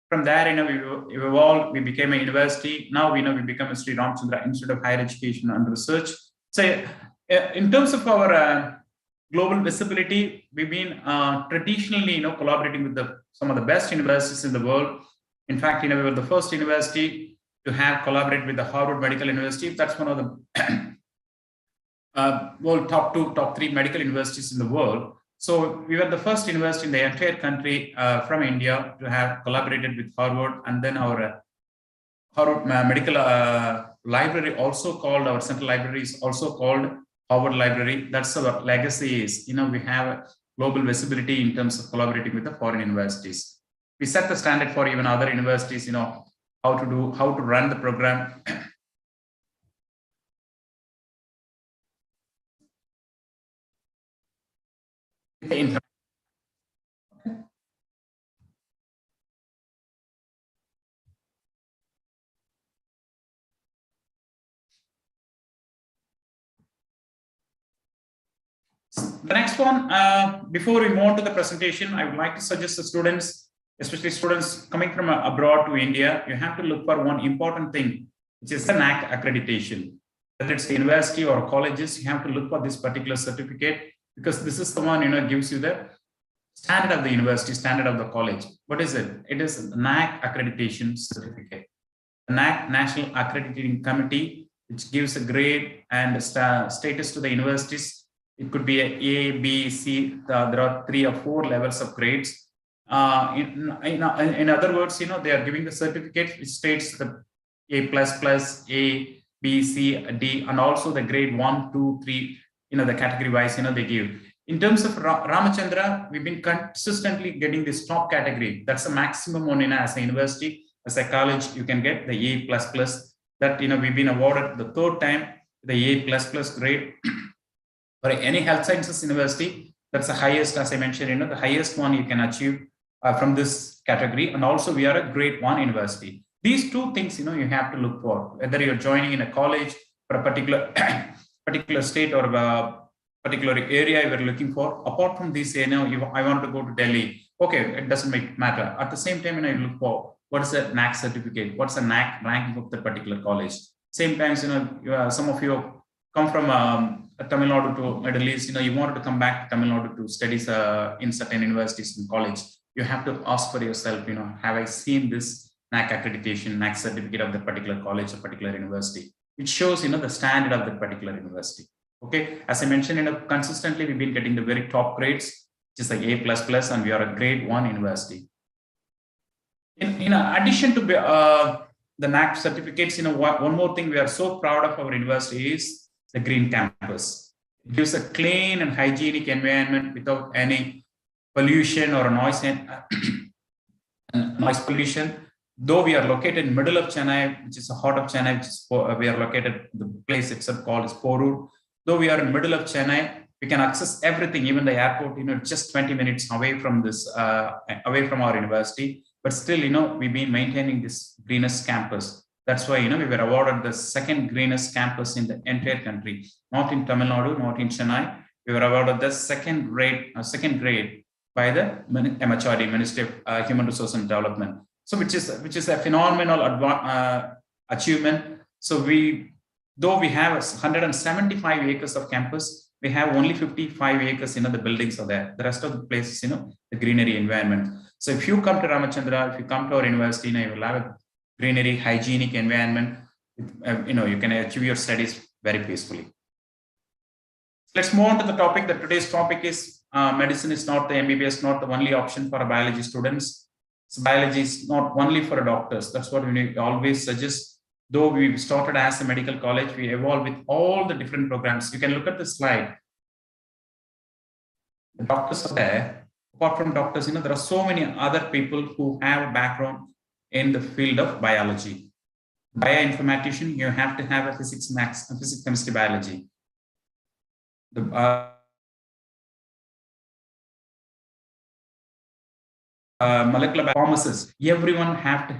From there, we evolved, we became a university. Now we become a Sri Ramachandra Institute of Higher Education and Research. So in terms of our global visibility, we've been traditionally, collaborating with some of the best universities in the world. In fact, we were the first university to have collaborated with the Harvard Medical University. That's one of the world top 3 medical universities in the world. So we were the first university in the entire country from India to have collaborated with Harvard, and then our Harvard Medical Library, also called, our central library is also called Harvard Library. That's our legacy is, we have global visibility in terms of collaborating with the foreign universities. We set the standard for even other universities, how to run the program. The next one, before we move on to the presentation, I would like to suggest the students especially students coming from abroad to India, you have to look for one important thing, which is the NAC accreditation. Whether it's university or colleges, you have to look for this particular certificate, because this is the one, gives you the standard of the university, standard of the college. What is it? It is NAC accreditation certificate. The NAC, National Accrediting Committee, which gives a grade and status to the universities. It could be A, B, C. There are 3 or 4 levels of grades. In other words, they are giving the certificate which states the A++, A, B, C, D, and also the grade 1, 2, 3. The category wise, they give. In terms of Ramachandra, we've been consistently getting this top category. That's the maximum one as a university. As a college, you can get the A++. That we've been awarded the 3rd time the A++ grade for any health sciences university. That's the highest, as I mentioned, the highest one you can achieve from this category. And also we are a grade 1 university. These 2 things, you have to look for, whether you're joining in a college for a particular state or a particular area you're looking for. Apart from this, I want to go to Delhi. Okay, it doesn't matter. At the same time, you look for what is a NAC certificate, what's a NAC ranking of the particular college. Same times, some of you come from Tamil Nadu to Middle East, you wanted to come back to Tamil Nadu to studies in certain universities and college. You have to ask for yourself, have I seen this NAC accreditation, NAC certificate of the particular college or particular university? It shows, the standard of the particular university. Okay, as I mentioned, consistently we've been getting the very top grades, which is like A++, and we are a grade 1 university. In addition to the NAC certificates, one more thing we are so proud of our university is the green campus. It gives a clean and hygienic environment without any pollution or noise pollution. Though we are located in the middle of Chennai, which is the heart of Chennai, which is, we are located, the place itself called is Porur. Though we are in the middle of Chennai, we can access everything, even the airport, just 20 minutes away from away from our university. But still, we've been maintaining this greenest campus. That's why, we were awarded the 2nd greenest campus in the entire country, not in Tamil Nadu, not in Chennai. We were awarded the 2nd grade by the MHRD, Ministry of Human Resource and Development. So, which is a phenomenal achievement. So, though we have 175 acres of campus, we have only 55 acres, the buildings are there. The rest of the places, the greenery environment. So if you come to Ramachandra, if you come to our university, you will have a greenery, hygienic environment. You can achieve your studies very peacefully. Let's move on to the topic. That today's topic is medicine is not the MBBS, not the only option for biology students. So biology is not only for doctors. That's what we always suggest. Though we started as a medical college, we evolved with all the different programs. You can look at the slide. The doctors are there. Apart from doctors, there are so many other people who have a background in the field of biology. Bioinformatician, you have to have a physics, chemistry, biology. The molecular pharmacist, everyone has to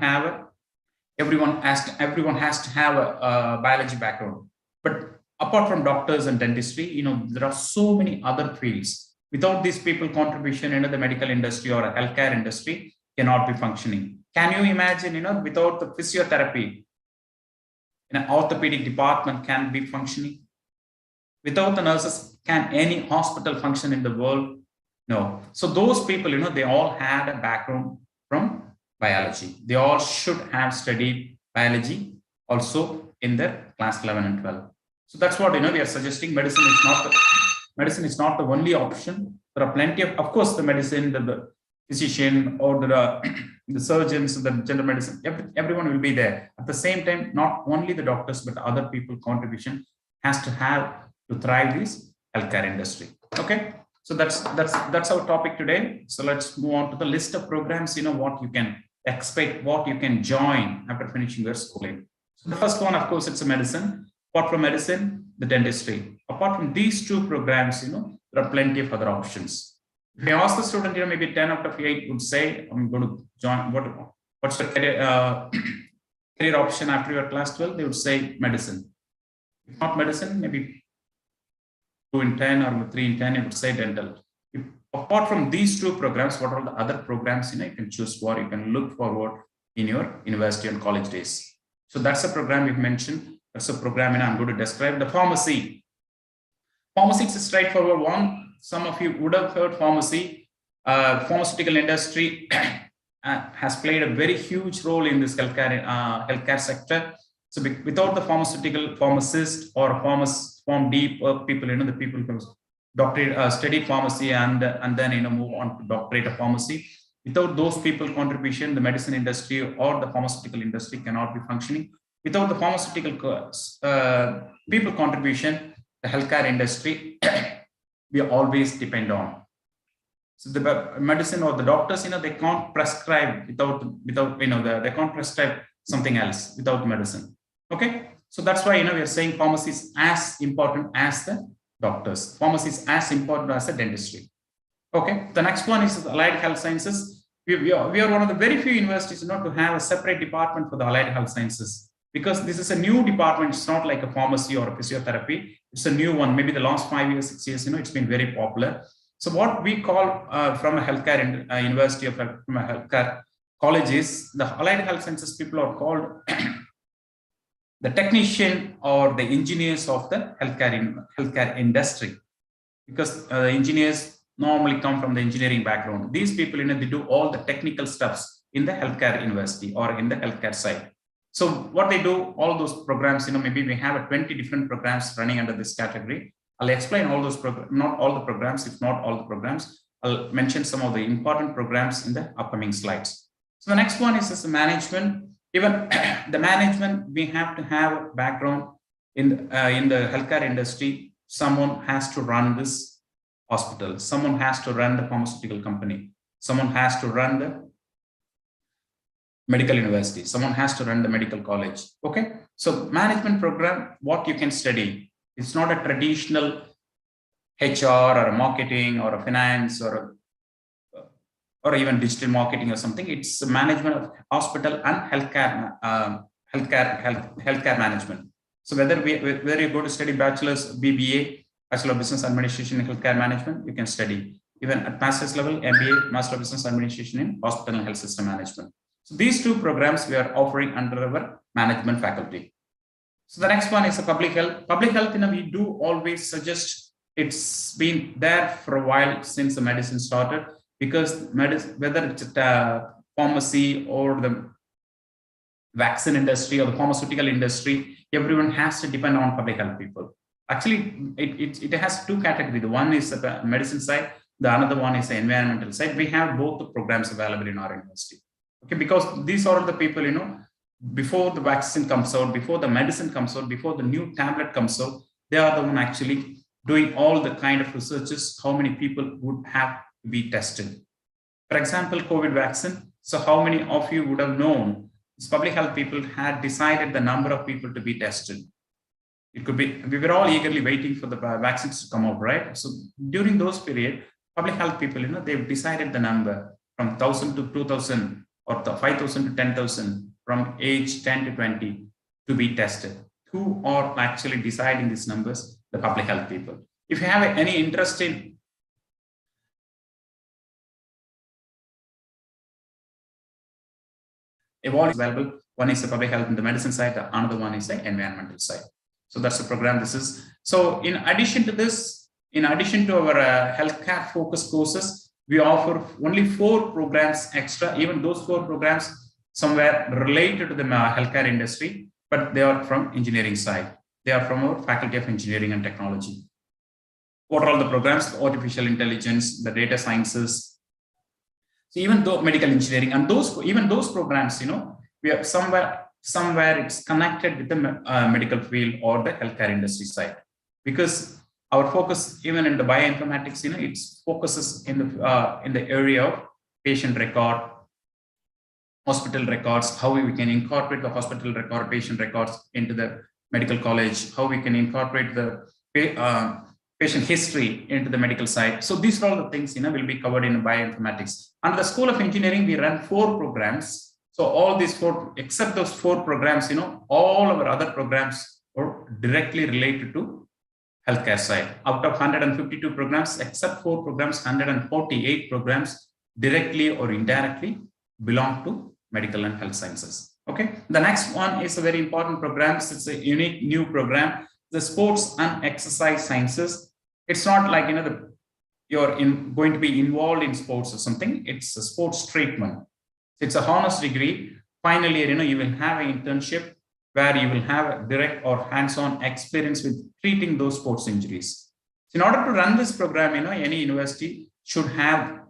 have a biology background. But apart from doctors and dentistry, there are so many other fields. Without these people contribution, the medical industry or a healthcare industry cannot be functioning. Can you imagine, without the physiotherapy, an orthopedic department can be functioning? Without the nurses, can any hospital function in the world? No. So those people, they all had a background from biology. They all should have studied biology also in their class 11 and 12. So that's what, we are suggesting. Medicine is not the only option. There are plenty of course, the medicine, the physician, or the surgeons, the general medicine, everyone will be there. At the same time, not only the doctors, but other people contribution has to have to thrive this healthcare industry. Okay. So that's our topic today. So let's move on to the list of programs, what you can expect, what you can join after finishing your schooling. So the first one, of course, it's a medicine. Apart from medicine, the dentistry. Apart from these 2 programs, there are plenty of other options. If you ask the student, maybe 10 out of 8 would say, I'm going to join, what's the career option after your class 12? They would say medicine. If not medicine, maybe 2 in 10 or 3 in 10, it would say dental. Apart from these two programs, what are the other programs, you can choose for, you can look forward in your university and college days. So that's a program we've mentioned. That's a program, I'm going to describe. The pharmacy. Pharmacy is a straightforward one. Some of you would have heard pharmacy. Pharmaceutical industry has played a very huge role in this healthcare sector. So without the pharmacist or PharmD people, the people who doctorate, study pharmacy and then move on to doctorate of pharmacy. Without those people contribution, the medicine industry or the pharmaceutical industry cannot be functioning. Without the pharmaceutical people contribution, the healthcare industry we always depend on. So the medicine or the doctors, they can't prescribe without they can't prescribe something else without medicine. Okay, so that's why we are saying pharmacy is as important as the doctors. Pharmacy is as important as the dentistry. Okay, the next one is the allied health sciences. We are one of the very few universities to have a separate department for the allied health sciences, because this is a new department. It's not like a pharmacy or a physiotherapy. It's a new one. Maybe the last 5 years, 6 years, it's been very popular. So what we call from a healthcare university or from a healthcare college is the allied health sciences people are called the technician or the engineers of the healthcare industry, because the engineers normally come from the engineering background. These people, they do all the technical stuffs in the healthcare university or in the healthcare side. So what they do, all those programs, maybe we have 20 different programs running under this category. I'll explain all those programs, not all the programs, if not all the programs. I'll mention some of the important programs in the upcoming slides. So the next one is the management. Even the management, we have to have a background in the healthcare industry. Someone has to run this hospital. Someone has to run the pharmaceutical company. Someone has to run the medical university. Someone has to run the medical college. Okay. So management program, what you can study. It's not a traditional HR or a marketing or a finance or even digital marketing or something. It's management of hospital and healthcare management. So whether you go to study bachelor's BBA, Bachelor of Business Administration in Healthcare Management, you can study. Even at master's level, MBA, Master of Business Administration in Hospital and Health System Management. So these two programs we are offering under our management faculty. So the next one is a public health. Public health, we do always suggest, it's been there for a while since the medicine started, because whether it's pharmacy or the vaccine industry or the pharmaceutical industry, everyone has to depend on public health people. Actually, it has two categories. The one is the medicine side, the another one is the environmental side. We have both the programs available in our university. Okay, because these are the people, before the vaccine comes out, before the medicine comes out, before the new tablet comes out, they are the one actually doing all the kind of researches, how many people would have to be tested. For example, COVID vaccine. So how many of you would have known these public health people had decided the number of people to be tested? It could be, we were all eagerly waiting for the vaccines to come out, right? So during those period, public health people, they've decided the number from 1,000 to 2,000 or 5,000 to 10,000 from age 10 to 20 to be tested. Who are actually deciding these numbers? The public health people. If you have any interest in available, one is the public health and the medicine side, the another one is the environmental side. So that's the program this is. So in addition to this, in addition to our healthcare focused courses, we offer only 4 programs extra. Even those 4 programs somewhere related to the healthcare industry, but they are from engineering side. They are from our Faculty of Engineering and Technology. What are all the programs? Artificial intelligence, the data sciences. So even though medical engineering and even those programs, we are somewhere it's connected with the medical field or the healthcare industry side, because our focus even in the bioinformatics, it focuses in the area of patient record, hospital records, how we can incorporate the hospital record, patient records into the medical college, how we can incorporate the patient history into the medical side. So these are all the things will be covered in bioinformatics. Under the School of Engineering, we run 4 programs. So all these 4, except those 4 programs, all our other programs are directly related to healthcare side. Out of 152 programs, except 4 programs, 148 programs directly or indirectly belong to medical and health sciences. Okay. The next one is a very important program. It's a unique new program, the sports and exercise sciences. It's not like, you're going to be involved in sports or something. It's a sports treatment. It's a honors degree. Final year, you will have an internship where you will have a direct or hands-on experience with treating those sports injuries. So in order to run this program, any university should have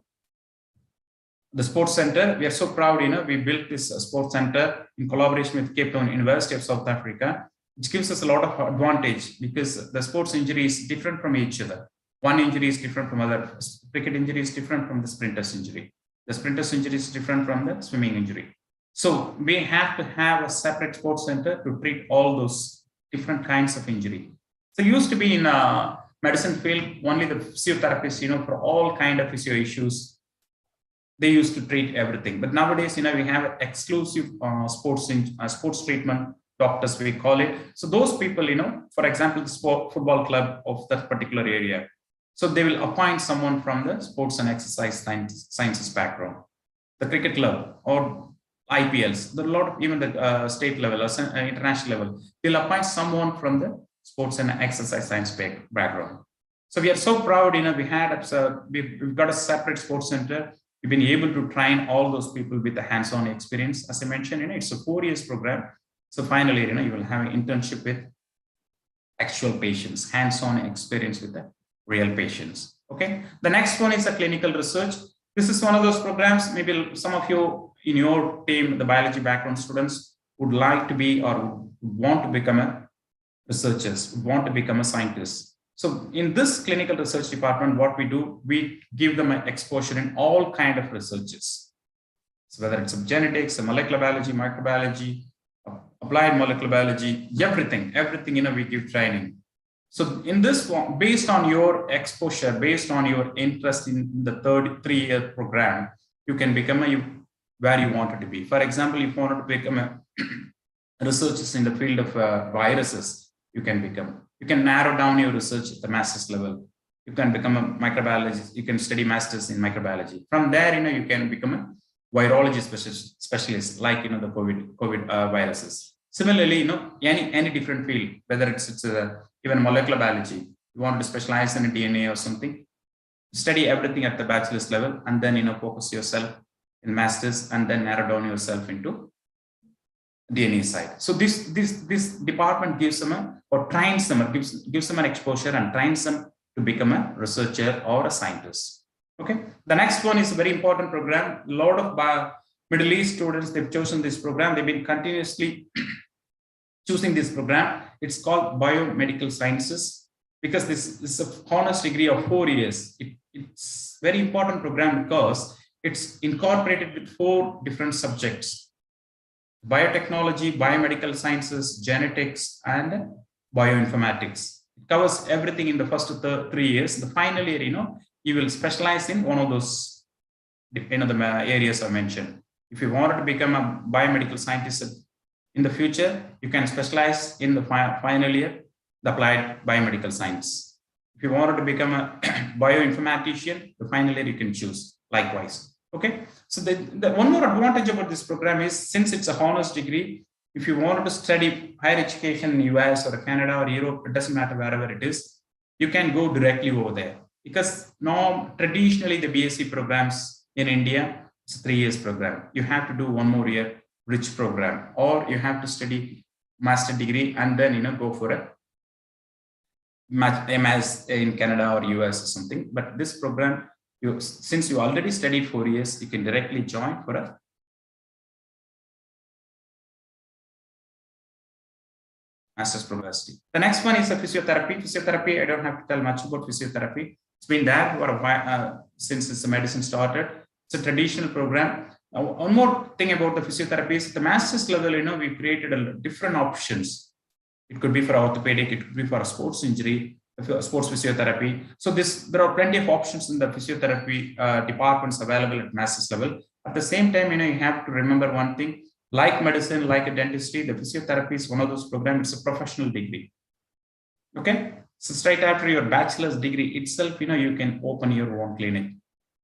the sports center. We are so proud, we built this sports center in collaboration with Cape Town University of South Africa, which gives us a lot of advantage because the sports injury is different from each other. One injury is different from other. Cricket injury is different from the sprinter's injury. The sprinter's injury is different from the swimming injury. So we have to have a separate sports center to treat all those different kinds of injury. So used to be in medicine field, only the physiotherapists, for all kind of physio issues, they used to treat everything. But nowadays, we have exclusive sports treatment doctors, we call it. So those people, for example, the football club of that particular area. So they will appoint someone from the sports and exercise sciences background. The cricket club or IPLs, there are a lot of even the state level or international level, they'll appoint someone from the sports and exercise science background. So we are so proud, we've got a separate sports center. We've been able to train all those people with the hands-on experience. As I mentioned, it's a 4 years program. So finally, you will have an internship with actual patients, hands-on experience with the real patients. Okay. The next one is a clinical research. This is one of those programs. Maybe some of you in your team, the biology background students, would like to be or want to become a researchers, would want to become a scientist. So in this clinical research department, what we do, we give them an exposure in all kind of researches. So whether it's genetics, molecular biology, microbiology, applied molecular biology, everything, we give training. So in this one, based on your exposure, based on your interest in the 3-year program, you can become where you wanted to be. For example, if you wanted to become a researcher in the field of viruses, you can become. You can narrow down your research at the master's level. You can become a microbiologist. You can study masters in microbiology. From there, you can become a virology specialist, like the COVID viruses. Similarly, any different field, whether it's even molecular biology, you want to specialize in DNA or something, study everything at the bachelor's level, and then focus yourself in masters, and then narrow down yourself into DNA side. So this department gives them trains them, gives them an exposure and trains them to become a researcher or a scientist. Okay. The next one is a very important program. A lot of Middle East students, they've chosen this program. They've been continuously choosing this program. It's called biomedical sciences because this is a honors degree of 4 years. It's very important program because it's incorporated with 4 different subjects: biotechnology, biomedical sciences, genetics, and bioinformatics. It covers everything in the first 3 years. The final year, you will specialize in one of those, the areas I mentioned. If you wanted to become a biomedical scientist in the future, you can specialize in the final year, the applied biomedical science. If you wanted to become a bioinformatician, the final year you can choose likewise. Okay. So the one more advantage about this program is, since it's a honors degree, if you wanted to study higher education in US or Canada or Europe, it doesn't matter wherever it is, you can go directly over there. Because now traditionally the BSc programs in India, it's a 3 years program. You have to do 1 more year rich program, or you have to study master degree and then go for a MS in Canada or US or something. But this program, since you already studied 4 years, you can directly join for a master's program. The next one is a physiotherapy. Physiotherapy, I don't have to tell much about physiotherapy. It's been there for a while, since the medicine started. It's a traditional program. One more thing about the physiotherapy is, at the master's level, we created different options. It could be for orthopedic, it could be for a sports injury, sports physiotherapy. So there are plenty of options in the physiotherapy departments available at master's level. At the same time, you have to remember one thing: like medicine, like a dentistry, the physiotherapy is one of those programs. It's a professional degree. Okay. So straight after your bachelor's degree itself, you can open your own clinic,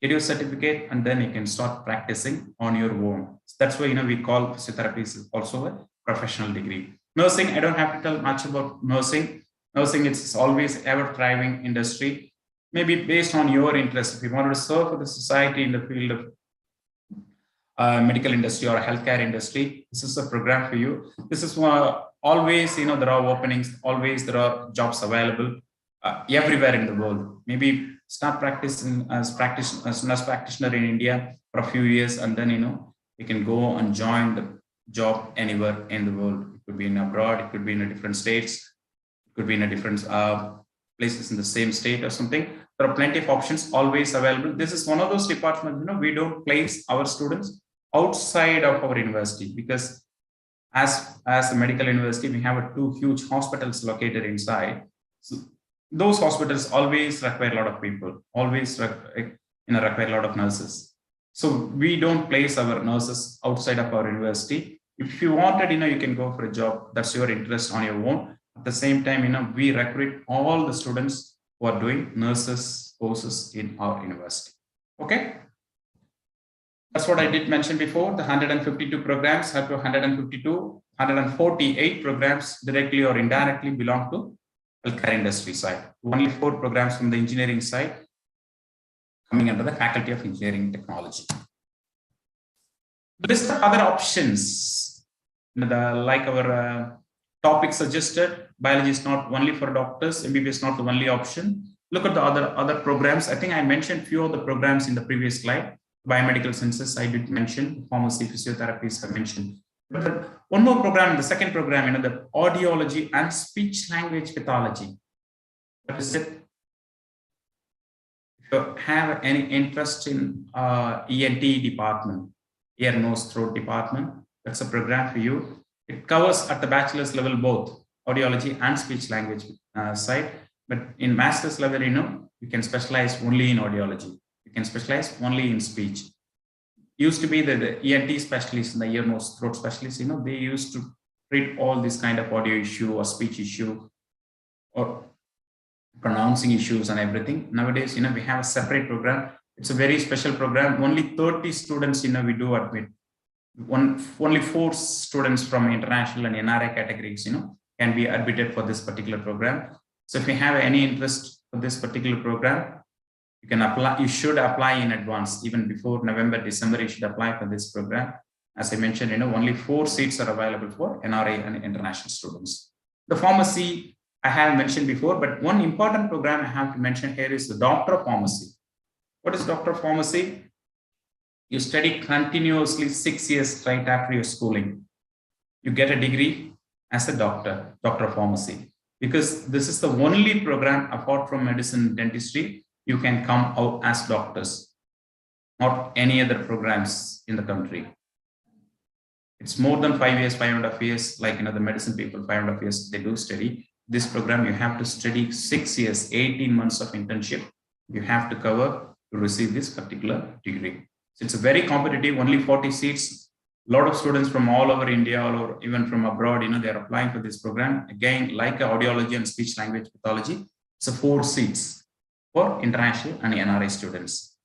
get your certificate, and then you can start practicing on your own. So that's why, we call physiotherapy is also a professional degree. Nursing, I don't have to tell much about nursing. Nursing, it's always ever thriving industry. Maybe based on your interest, if you want to serve for the society in the field of medical industry or healthcare industry, this is a program for you. This is always, there are openings, always there are jobs available everywhere in the world. Maybe start practicing as nurse practitioner in India for a few years, and then, you can go and join the job anywhere in the world. It could be in abroad, it could be in a different states, it could be in a different places in the same state or something. There are plenty of options always available. This is one of those departments, we don't place our students outside of our university, because as a medical university, we have two huge hospitals located inside. So those hospitals always require a lot of people, always require a lot of nurses. So we don't place our nurses outside of our university. If you wanted, you can go for a job. That's your interest on your own. At the same time, we recruit all the students who are doing nurses courses in our university. Okay. That's what I did mention before. The 152 programs have to 148 programs directly or indirectly belong to healthcare industry side. Only 4 programs from the engineering side coming under the Faculty of Engineering Technology. The list of other options, like our topic suggested, biology is not only for doctors, MBBS is not the only option. Look at the other programs. I think I mentioned few of the programs in the previous slide. Biomedical sciences, I did mention. Pharmacy, physiotherapies, I mentioned. But one more program, the second program, the audiology and speech language pathology. What is it? If you have any interest in ENT department, ear, nose, throat department, that's a program for you. It covers at the bachelor's level both audiology and speech language side. But in master's level, you can specialize only in audiology. You can specialize only in speech. Used to be the ENT specialists and the ear, nose, throat specialists, they used to treat all this kind of audio issue or speech issue or pronouncing issues and everything. Nowadays, we have a separate program. It's a very special program. Only 30 students, we do admit. Only 4 students from international and NRI categories, can be admitted for this particular program. So if you have any interest for this particular program, you can apply. You should apply in advance, even before November, December. You should apply for this program. As I mentioned, only 4 seats are available for NRI and international students. The pharmacy I have mentioned before, but one important program I have to mention here is the Doctor of Pharmacy. What is Doctor of Pharmacy? You study continuously 6 years right after your schooling. You get a degree as a doctor of pharmacy, because this is the only program apart from medicine and dentistry you can come out as doctors, not any other programs in the country. It's more than 5 years, 5.5 years, like the medicine people, 5.5 years, they do study. This program, you have to study 6 years, 18 months of internship. You have to cover to receive this particular degree. So it's a very competitive, only 40 seats. A lot of students from all over India, or even from abroad, they're applying for this program. Again, like audiology and speech language pathology, it's a 4 seats for international and NRI students.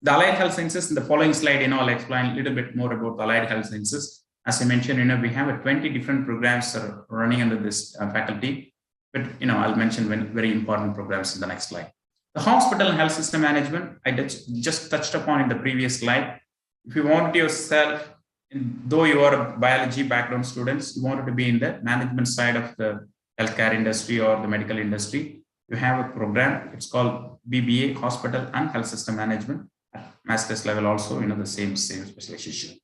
The allied health sciences, in the following slide, I'll explain a little bit more about the allied health sciences. As I mentioned, we have 20 different programs are running under this faculty, but I'll mention very important programs in the next slide. The hospital and health system management, I just touched upon in the previous slide. If you want yourself, though you are a biology background students, you wanted to be in the management side of the healthcare industry or the medical industry, you have a program. It's called BBA, Hospital and Health System Management. At master's level also, the same specialization.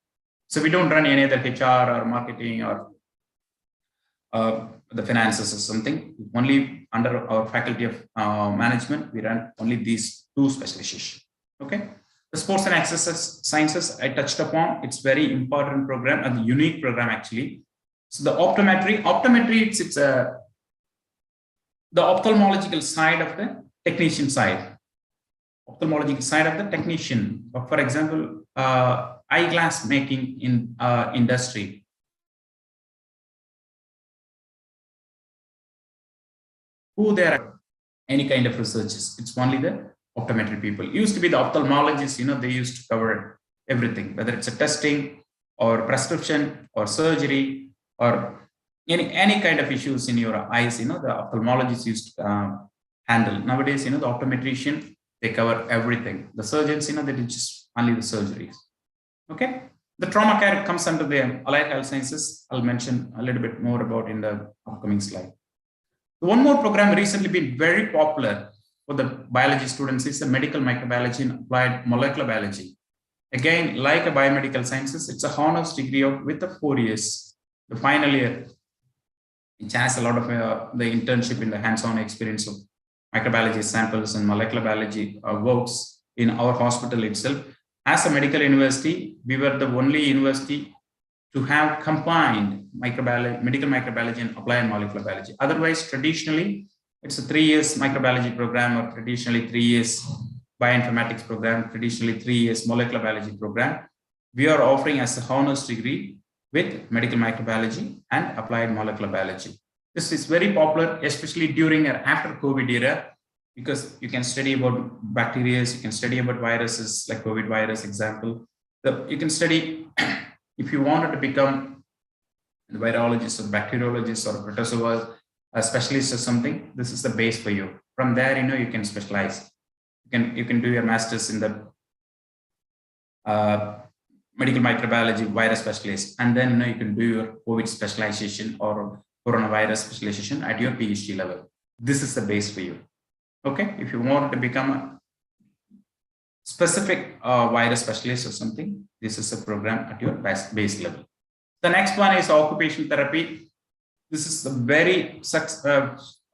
So we don't run any other HR or marketing or the finances or something. Only under our faculty of management, we run only these 2 specializations. Okay. The sports and exercise sciences I touched upon. It's very important program and unique program actually. So the optometry, it's the ophthalmological side of the technician side. Ophthalmological side of the technician. For example, eyeglass making in industry. Who who they are, any kind of researchers. It's only the optometry people. It used to be the ophthalmologists, they used to cover everything, whether it's a testing or prescription or surgery or any kind of issues in your eyes, the ophthalmologists used to handle. Nowadays, the optometrician, they cover everything. The surgeons, they do just only the surgeries. Okay. The trauma care comes under the allied health sciences. I'll mention a little bit more about in the upcoming slide. One more program recently been very popular for the biology students is the medical microbiology and applied molecular biology. Again, like a biomedical sciences, it's a honors degree with the 4 years. The final year, it has a lot of the internship in the hands-on experience of microbiology samples and molecular biology works in our hospital itself. As a medical university, we were the only university to have combined medical microbiology and applied molecular biology. Otherwise, traditionally, it's a 3 years microbiology program or traditionally 3 years bioinformatics program, traditionally 3 years molecular biology program. We are offering as a honors degree with medical microbiology and applied molecular biology. This is very popular, especially during or after COVID era, because you can study about bacteria, you can study about viruses like COVID virus example. You can study, if you wanted to become a virologist or bacteriologist or a protozoa specialist or something, this is the base for you. From there, you can specialize. You can do your master's in the medical microbiology virus specialist, and then you can do your COVID specialization or coronavirus specialization at your PhD level. This is the base for you. Okay, if you want to become a specific virus specialist or something, this is a program at your base level. The next one is occupational therapy. This is a very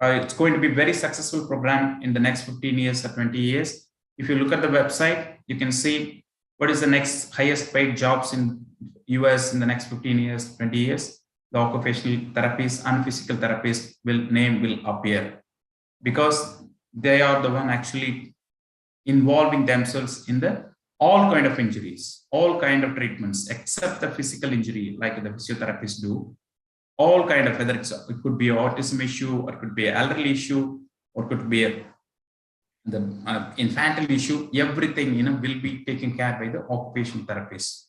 it's going to be very successful program in the next 15 years or 20 years. If you look at the website, you can see what is the next highest paid jobs in US in the next 15 years, 20 years. The occupational therapists and physical therapists name will appear because they are the one actually involving themselves in all kind of injuries, all kind of treatments, except the physical injury, like the physiotherapists do. All kind of, whether it could be an autism issue, or it could be an elderly issue, or it could be the infantile issue. Everything will be taken care by the occupational therapists.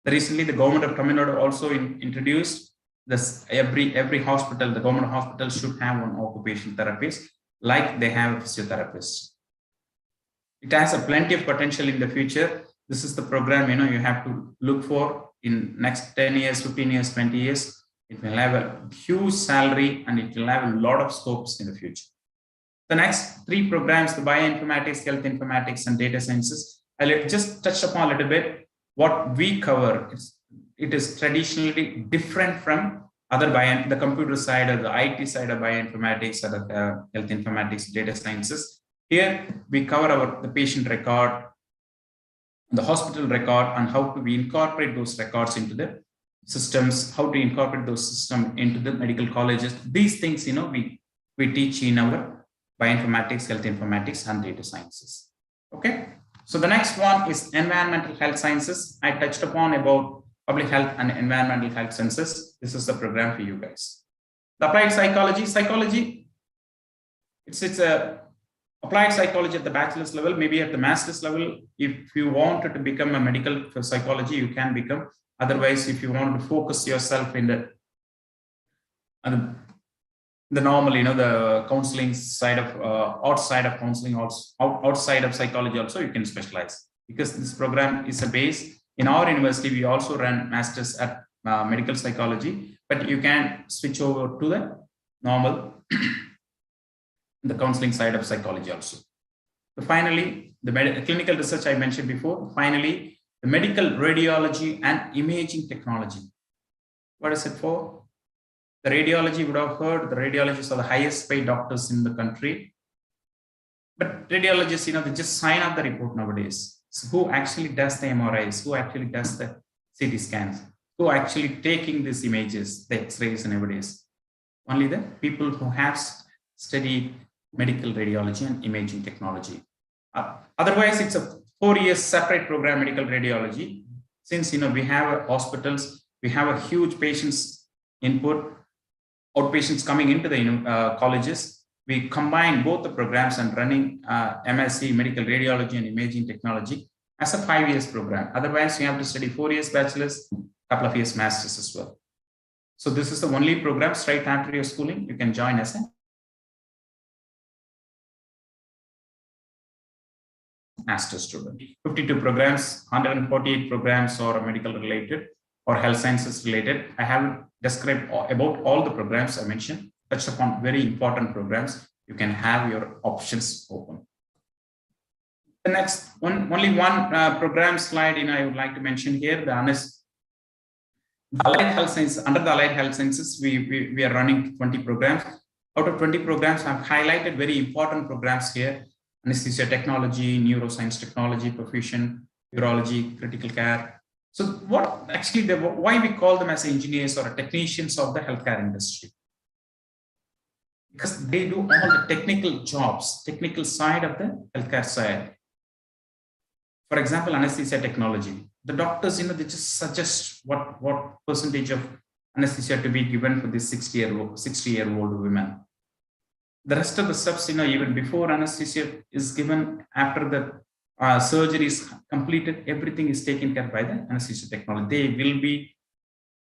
Recently, the government of Tamil Nadu also introduced this. Every hospital, the government hospital should have one occupational therapist, like they have a physiotherapist. It has plenty of potential in the future. This is the program you have to look for in next 10 years, 15 years, 20 years. It will have a huge salary and it will have a lot of scopes in the future. The next 3 programs, the bioinformatics, health informatics, and data sciences, I'll just touch upon a little bit what we cover. It is traditionally different from other the computer side or the IT side of bioinformatics or the health informatics, data sciences. Here we cover the patient record, the hospital record, and how to incorporate those records into the systems, how to incorporate those systems into the medical colleges. These things, we teach in our bioinformatics, health informatics, and data sciences. Okay. So the next one is environmental health sciences. I touched upon about public health and environmental health sciences. This is the program for you guys. The applied psychology, it's a applied psychology at the bachelor's level, maybe at the master's level. If you wanted to become a medical psychology, you can become. Otherwise, if you want to focus yourself in the normal, the counseling side of outside of counseling, outside of psychology, also you can specialize, because this program is a base. In our university, we also run masters at medical psychology, but you can switch over to the normal, the counseling side of psychology also. So finally, the clinical research I mentioned before. Finally, the medical radiology and imaging technology. What is it for? The radiology, you would have heard, the radiologists are the highest paid doctors in the country. But radiologists, they just sign up the report nowadays. So who actually does the MRIs? Who actually does the CT scans? Who actually taking these images, the X-rays nowadays? Only the people who have studied medical radiology and imaging technology. Otherwise, it's a 4 years separate program, medical radiology. Since we have hospitals, we have a huge patients input, outpatients coming into the colleges. we combine both the programs and running MSc Medical Radiology and Imaging Technology as a 5 years program. Otherwise, you have to study 4 years bachelor's, couple of years masters as well. So this is the only program straight after your schooling you can join as a master's student. 52 programs, 148 programs are medical related or health sciences related. I haven't described about all the programs I mentioned, touched upon very important programs. You can have your options open. The next only one program slide I would like to mention here, the Allied Health Sciences. Under the Allied Health Sciences, we are running 20 programs. Out of 20 programs, I've highlighted very important programs here: anesthesia technology, neuroscience technology, perfusion, urology, critical care. So what actually, why we call them as engineers or technicians of the healthcare industry? Because they do all the technical jobs, technical side of the healthcare side. For example, anesthesia technology. The doctors, they just suggest what percentage of anesthesia to be given for this 60-year-old women. The rest of the steps, even before anesthesia is given, after the surgery is completed, everything is taken care by the anesthesia technology. They will be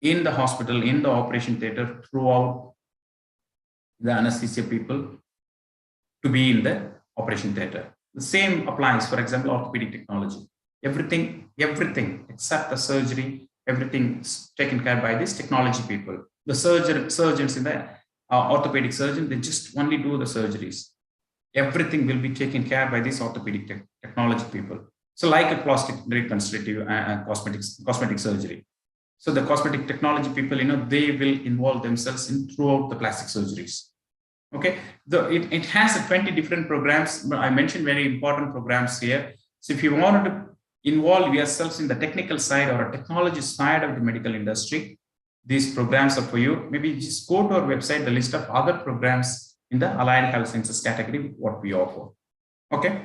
in the hospital, in the operation theater throughout the anesthesia people to be in the operation theater. The same applies, for example, orthopedic technology. Everything except the surgery, everything is taken care by these technology people. The surgeons in the orthopedic surgeon, they just only do the surgeries. Everything will be taken care by these orthopedic technology people. So like a plastic reconstructive cosmetic surgery. So the cosmetic technology people, they will involve themselves in throughout the plastic surgeries. Okay, it has 20 different programs, but I mentioned very important programs here. So if you wanted to involve yourselves in the technical side or a technology side of the medical industry, these programs are for you. Maybe just go to our website, the list of other programs in the Allied Health Sciences category, what we offer. Okay.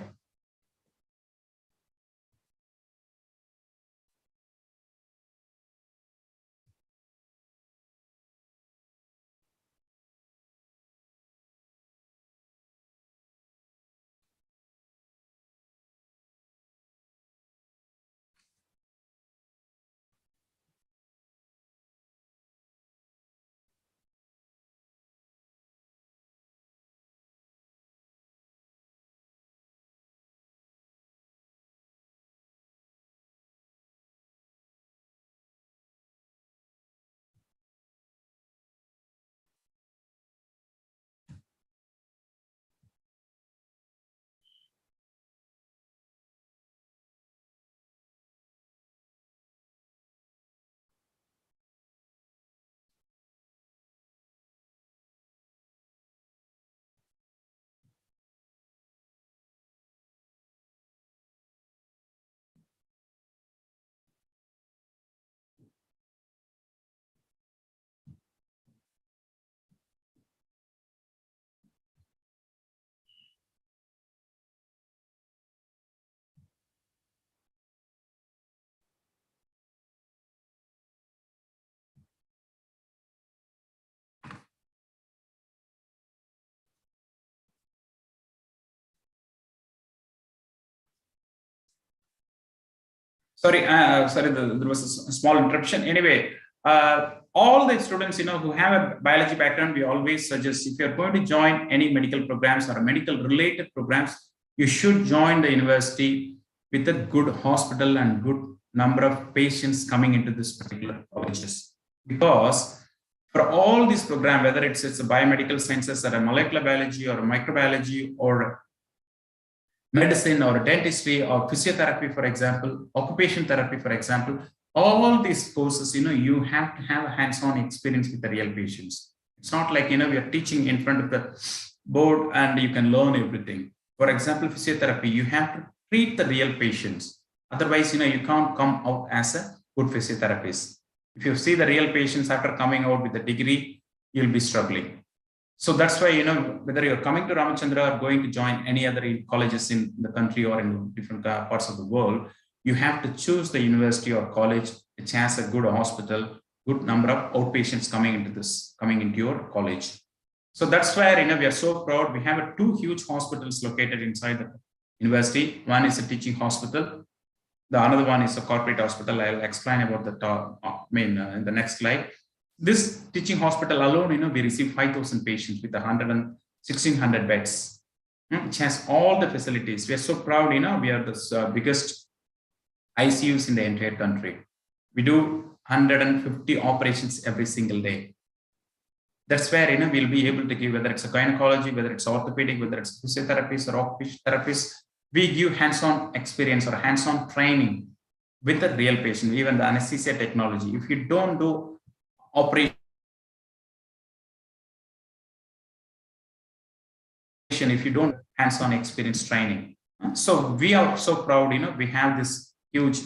Sorry, there was a small interruption. Anyway, all the students, who have a biology background, we always suggest if you're going to join any medical programs or medical related programs, you should join the university with a good hospital and good number of patients coming into this particular colleges. Because for all these programs, whether it's a biomedical sciences or a molecular biology or a microbiology or medicine or dentistry or physiotherapy, for example, occupation therapy, for example, all these courses, you have to have a hands-on experience with the real patients. It's not like, we are teaching in front of the board and you can learn everything. For example, physiotherapy, you have to treat the real patients. Otherwise, you can't come out as a good physiotherapist. If you see the real patients after coming out with a degree, you'll be struggling. So that's why, whether you're coming to Ramachandra or going to join any other colleges in the country or in different parts of the world, you have to choose the university or college which has a good hospital, good number of outpatients coming into your college. So that's where we are so proud. We have two huge hospitals located inside the university. One is a teaching hospital. The another one is a corporate hospital. I'll explain about the in the next slide. This teaching hospital alone, we receive 5,000 patients with 1,600 beds, which has all the facilities. We are so proud. We are the biggest ICUs in the entire country. We do 150 operations every single day. That's where we'll be able to give, whether it's a gynecology, whether it's orthopedic, whether it's physiotherapist or occupational therapist, we give hands-on experience or hands-on training with the real patient, even the anesthesia technology. If you don't do operation, if you don't hands-on experience training. So we are so proud, we have this huge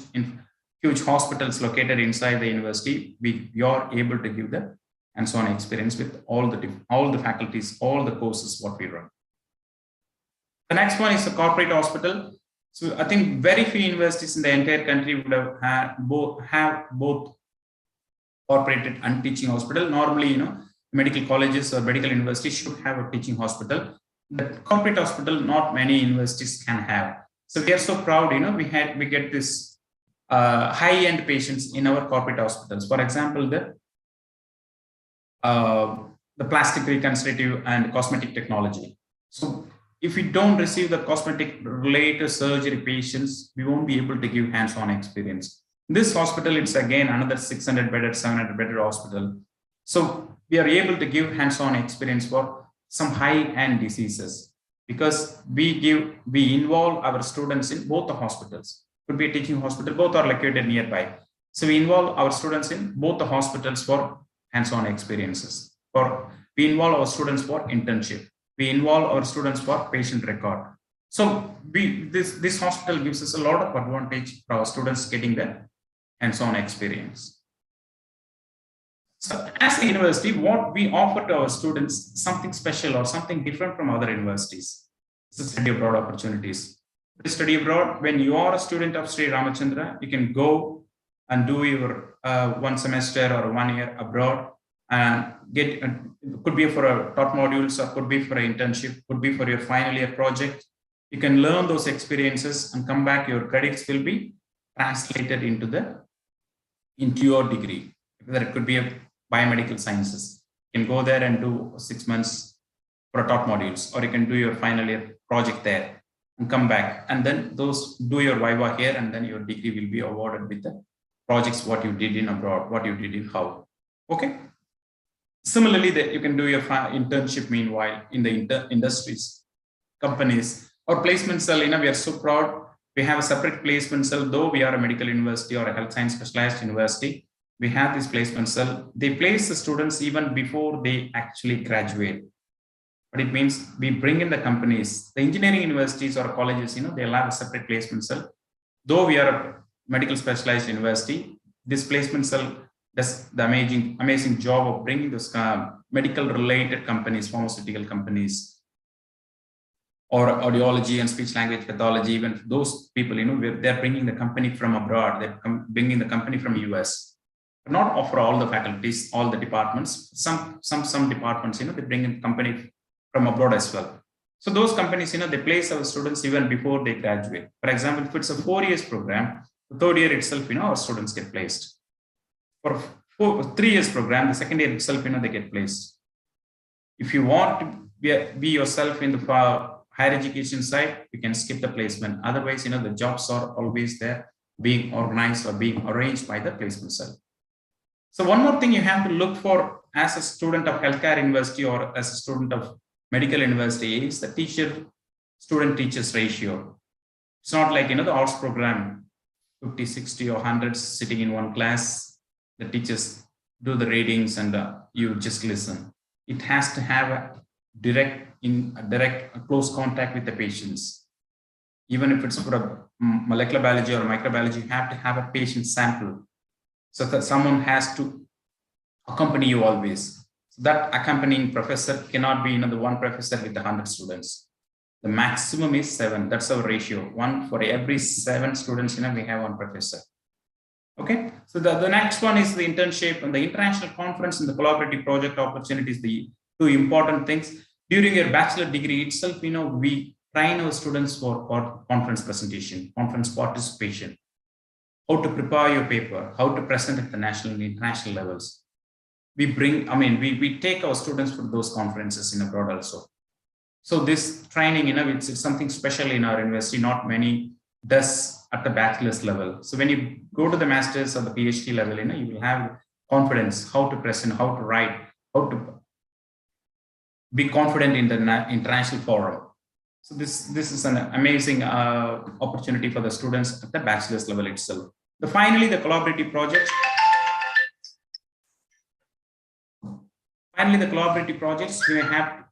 hospitals located inside the university. We are able to give the hands-on experience with all the faculties, all the courses what we run. The next one is a corporate hospital. So I think very few universities in the entire country would have both corporate and teaching hospital. Normally, medical colleges or medical universities should have a teaching hospital. The corporate hospital, not many universities can have. So we are so proud, we get this high-end patients in our corporate hospitals. For example, the plastic reconstructive and cosmetic technology. So if we don't receive the cosmetic related surgery patients, we won't be able to give hands-on experience. This hospital, it's again another 600-bedded, 700-bedded hospital. So we are able to give hands-on experience for some high-end diseases because we involve our students in both the hospitals. Could be a teaching hospital, both are located nearby. So we involve our students in both the hospitals for hands-on experiences. We involve our students for internship. We involve our students for patient record. So this hospital gives us a lot of advantage for our students getting the hands-on experience. So as a university, what we offer to our students, something special or something different from other universities. This is study abroad opportunities. Study abroad, when you are a student of Sri Ramachandra, you can go and do your 1 semester or 1 year abroad and get, could be for a top modules or could be for an internship, could be for your final year project. You can learn those experiences and come back, your credits will be translated into your degree. Whether it could be a biomedical sciences. You can go there and do 6 months for a top modules, or you can do your final year project there and come back. And then do your viva here, and then your degree will be awarded with the projects, what you did in abroad, what you did in how. Okay. Similarly, you can do your internship meanwhile in the industries, companies, or placement cell. We are so proud. We have a separate placement cell, though we are a medical university or a health science specialized university. We have this placement cell. They place the students even before they actually graduate. But it means we bring in the companies, the engineering universities or colleges, they'll have a separate placement cell. Though we are a medical specialized university, this placement cell does the amazing job of bringing those medical related companies, pharmaceutical companies, or audiology and speech language pathology, even those people, they're bringing the company from abroad, they're bringing the company from US. Not offer all the faculties, all the departments. Some departments, they bring in company from abroad as well. So those companies, they place our students even before they graduate. For example, if it's a 4 years program, the third year itself, our students get placed. For 3 years program, the second year itself, they get placed. If you want to be yourself in the higher education side, you can skip the placement. Otherwise, the jobs are always there, being organized or being arranged by the placement cell. So one more thing you have to look for as a student of healthcare university or as a student of medical university is the student-teachers ratio. It's not like, the arts program, 50, 60 or 100 sitting in one class. The teachers do the readings and you just listen. It has to have a direct, close contact with the patients. Even if it's for a molecular biology or microbiology, you have to have a patient sample. So that someone has to accompany you always. So that accompanying professor cannot be the one professor with 100 students. The maximum is 7. That's our ratio. 1 for every 7 students, we have 1 professor. Okay. So the next one is the internship and the international conference and the collaborative project opportunities. The two important things. During your bachelor degree itself, we train our students for conference presentation, conference participation, how to prepare your paper, how to present at the national and international levels. We take our students for those conferences in abroad also. So this training, it's something special in our university, not many does at the bachelor's level. So when you go to the master's or the PhD level, you will have confidence, how to present, how to write, how to be confident in the international forum. So this is an amazing opportunity for the students at the bachelor's level itself. Finally, the collaborative projects. Finally, the collaborative projects,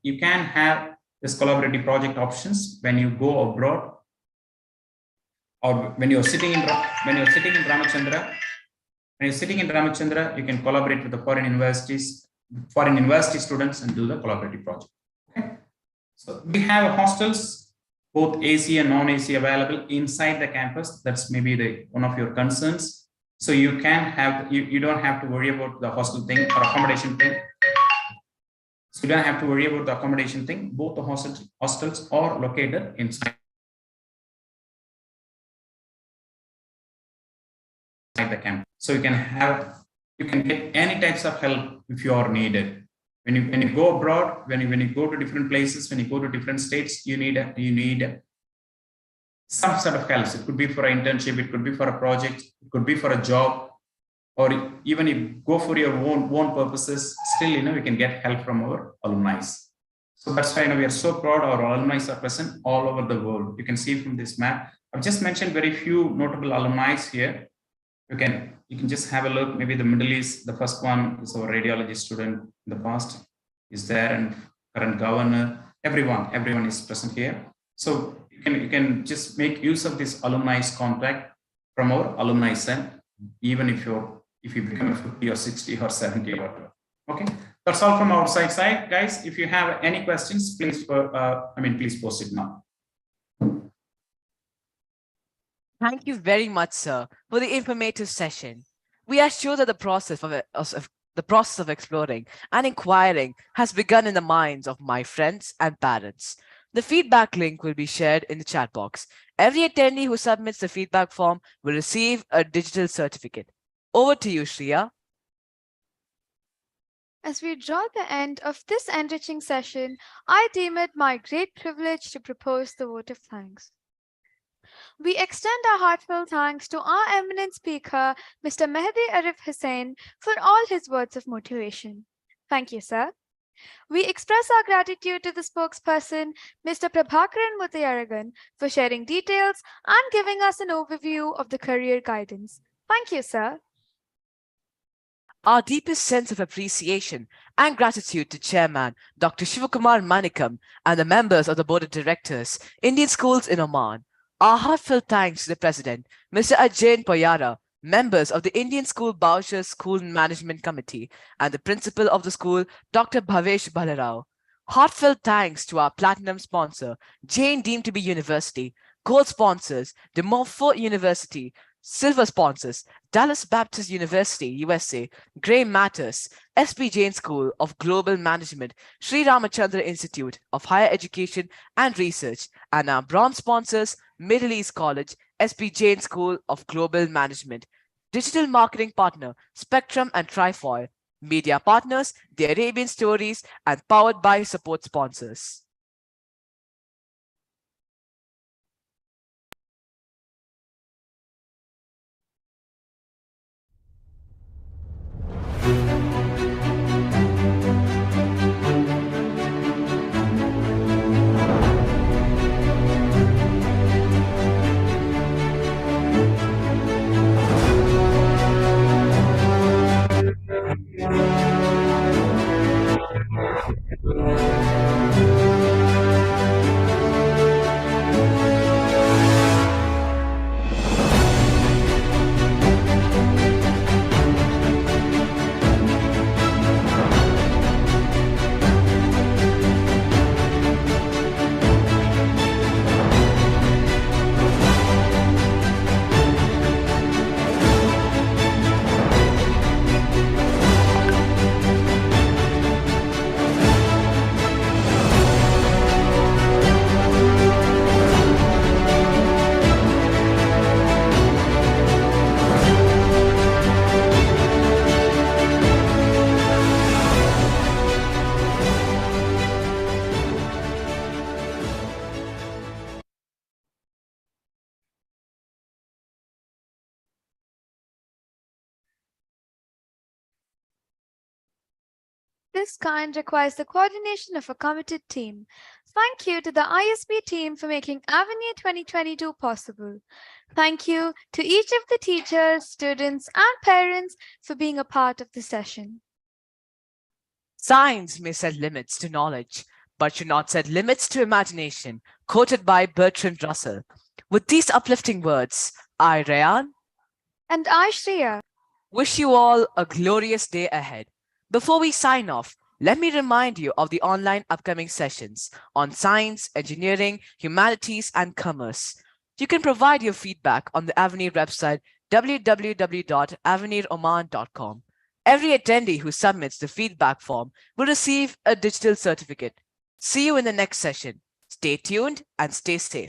you can have this collaborative project options when you go abroad, or when you're sitting in Ramachandra. When you're sitting in Ramachandra, you can collaborate with the foreign university students and do the collaborative project. Okay. So we have hostels, both AC and non-AC available inside the campus. That's maybe one of your concerns. So you can have, you don't have to worry about the hostel thing or accommodation thing. So you don't have to worry about the accommodation thing. Both the hostels are located inside the campus. So you can get any types of help if you are needed. When you go abroad, when you go to different places, when you go to different states, you need some sort of help. It could be for an internship, it could be for a project, it could be for a job, or even if you go for your own purposes, still we can get help from our alumni. So that's why we are so proud our alumni are present all over the world. You can see from this map. I've just mentioned very few notable alumni here. You can just have a look. Maybe the Middle East, the first one is our radiology student in the past is there, and current governor. Everyone is present here. So you can just make use of this alumni contract from our alumni center, even if you become 50 or 60 or 70 or okay. That's all from our side, guys. If you have any questions, please please post it now. Thank you very much, sir, for the informative session. We are sure that the process of exploring and inquiring has begun in the minds of my friends and parents. The feedback link will be shared in the chat box. Every attendee who submits the feedback form will receive a digital certificate. Over to you, Shreya. As we draw the end of this enriching session, I deem it my great privilege to propose the vote of thanks. We extend our heartfelt thanks to our eminent speaker, Mr. MEHDI ARIF HUSSAIN, for all his words of motivation. Thank you, sir. We express our gratitude to the spokesperson, Mr. PRABAKARAN, for sharing details and giving us an overview of the career guidance. Thank you, sir. Our deepest sense of appreciation and gratitude to Chairman Dr. Shivakumar Manikam and the members of the Board of Directors, Indian Schools in Oman. Our heartfelt thanks to the President, Mr. Ajay Poyara, members of the Indian School Boucher School Management Committee, and the Principal of the school, Dr. Bhavesh Balarao. Heartfelt thanks to our Platinum sponsor, Jain Deemed to be University, Gold sponsors, De Montfort University, Silver sponsors, Dallas Baptist University, USA, Grey Matters, SP Jain School of Global Management, Sri Ramachandra Institute of Higher Education and Research, and our bronze sponsors, Middle East College, SP Jain School of Global Management, digital marketing partner, Spectrum and Trifoil, media partners, The Arabian Stories, and powered by support sponsors. this kind requires the coordination of a committed team. Thank you to the ISB team for making Avenir 2022 possible. Thank you to each of the teachers, students, and parents for being a part of the session. Science may set limits to knowledge, but should not set limits to imagination, quoted by Bertrand Russell. With these uplifting words, I, Rayan, And I, Shreya, wish you all a glorious day ahead. Before we sign off, let me remind you of the online upcoming sessions on science, engineering, humanities, and commerce. You can provide your feedback on the Avenir website www.aveniroman.com. Every attendee who submits the feedback form will receive a digital certificate. See you in the next session. Stay tuned and stay safe.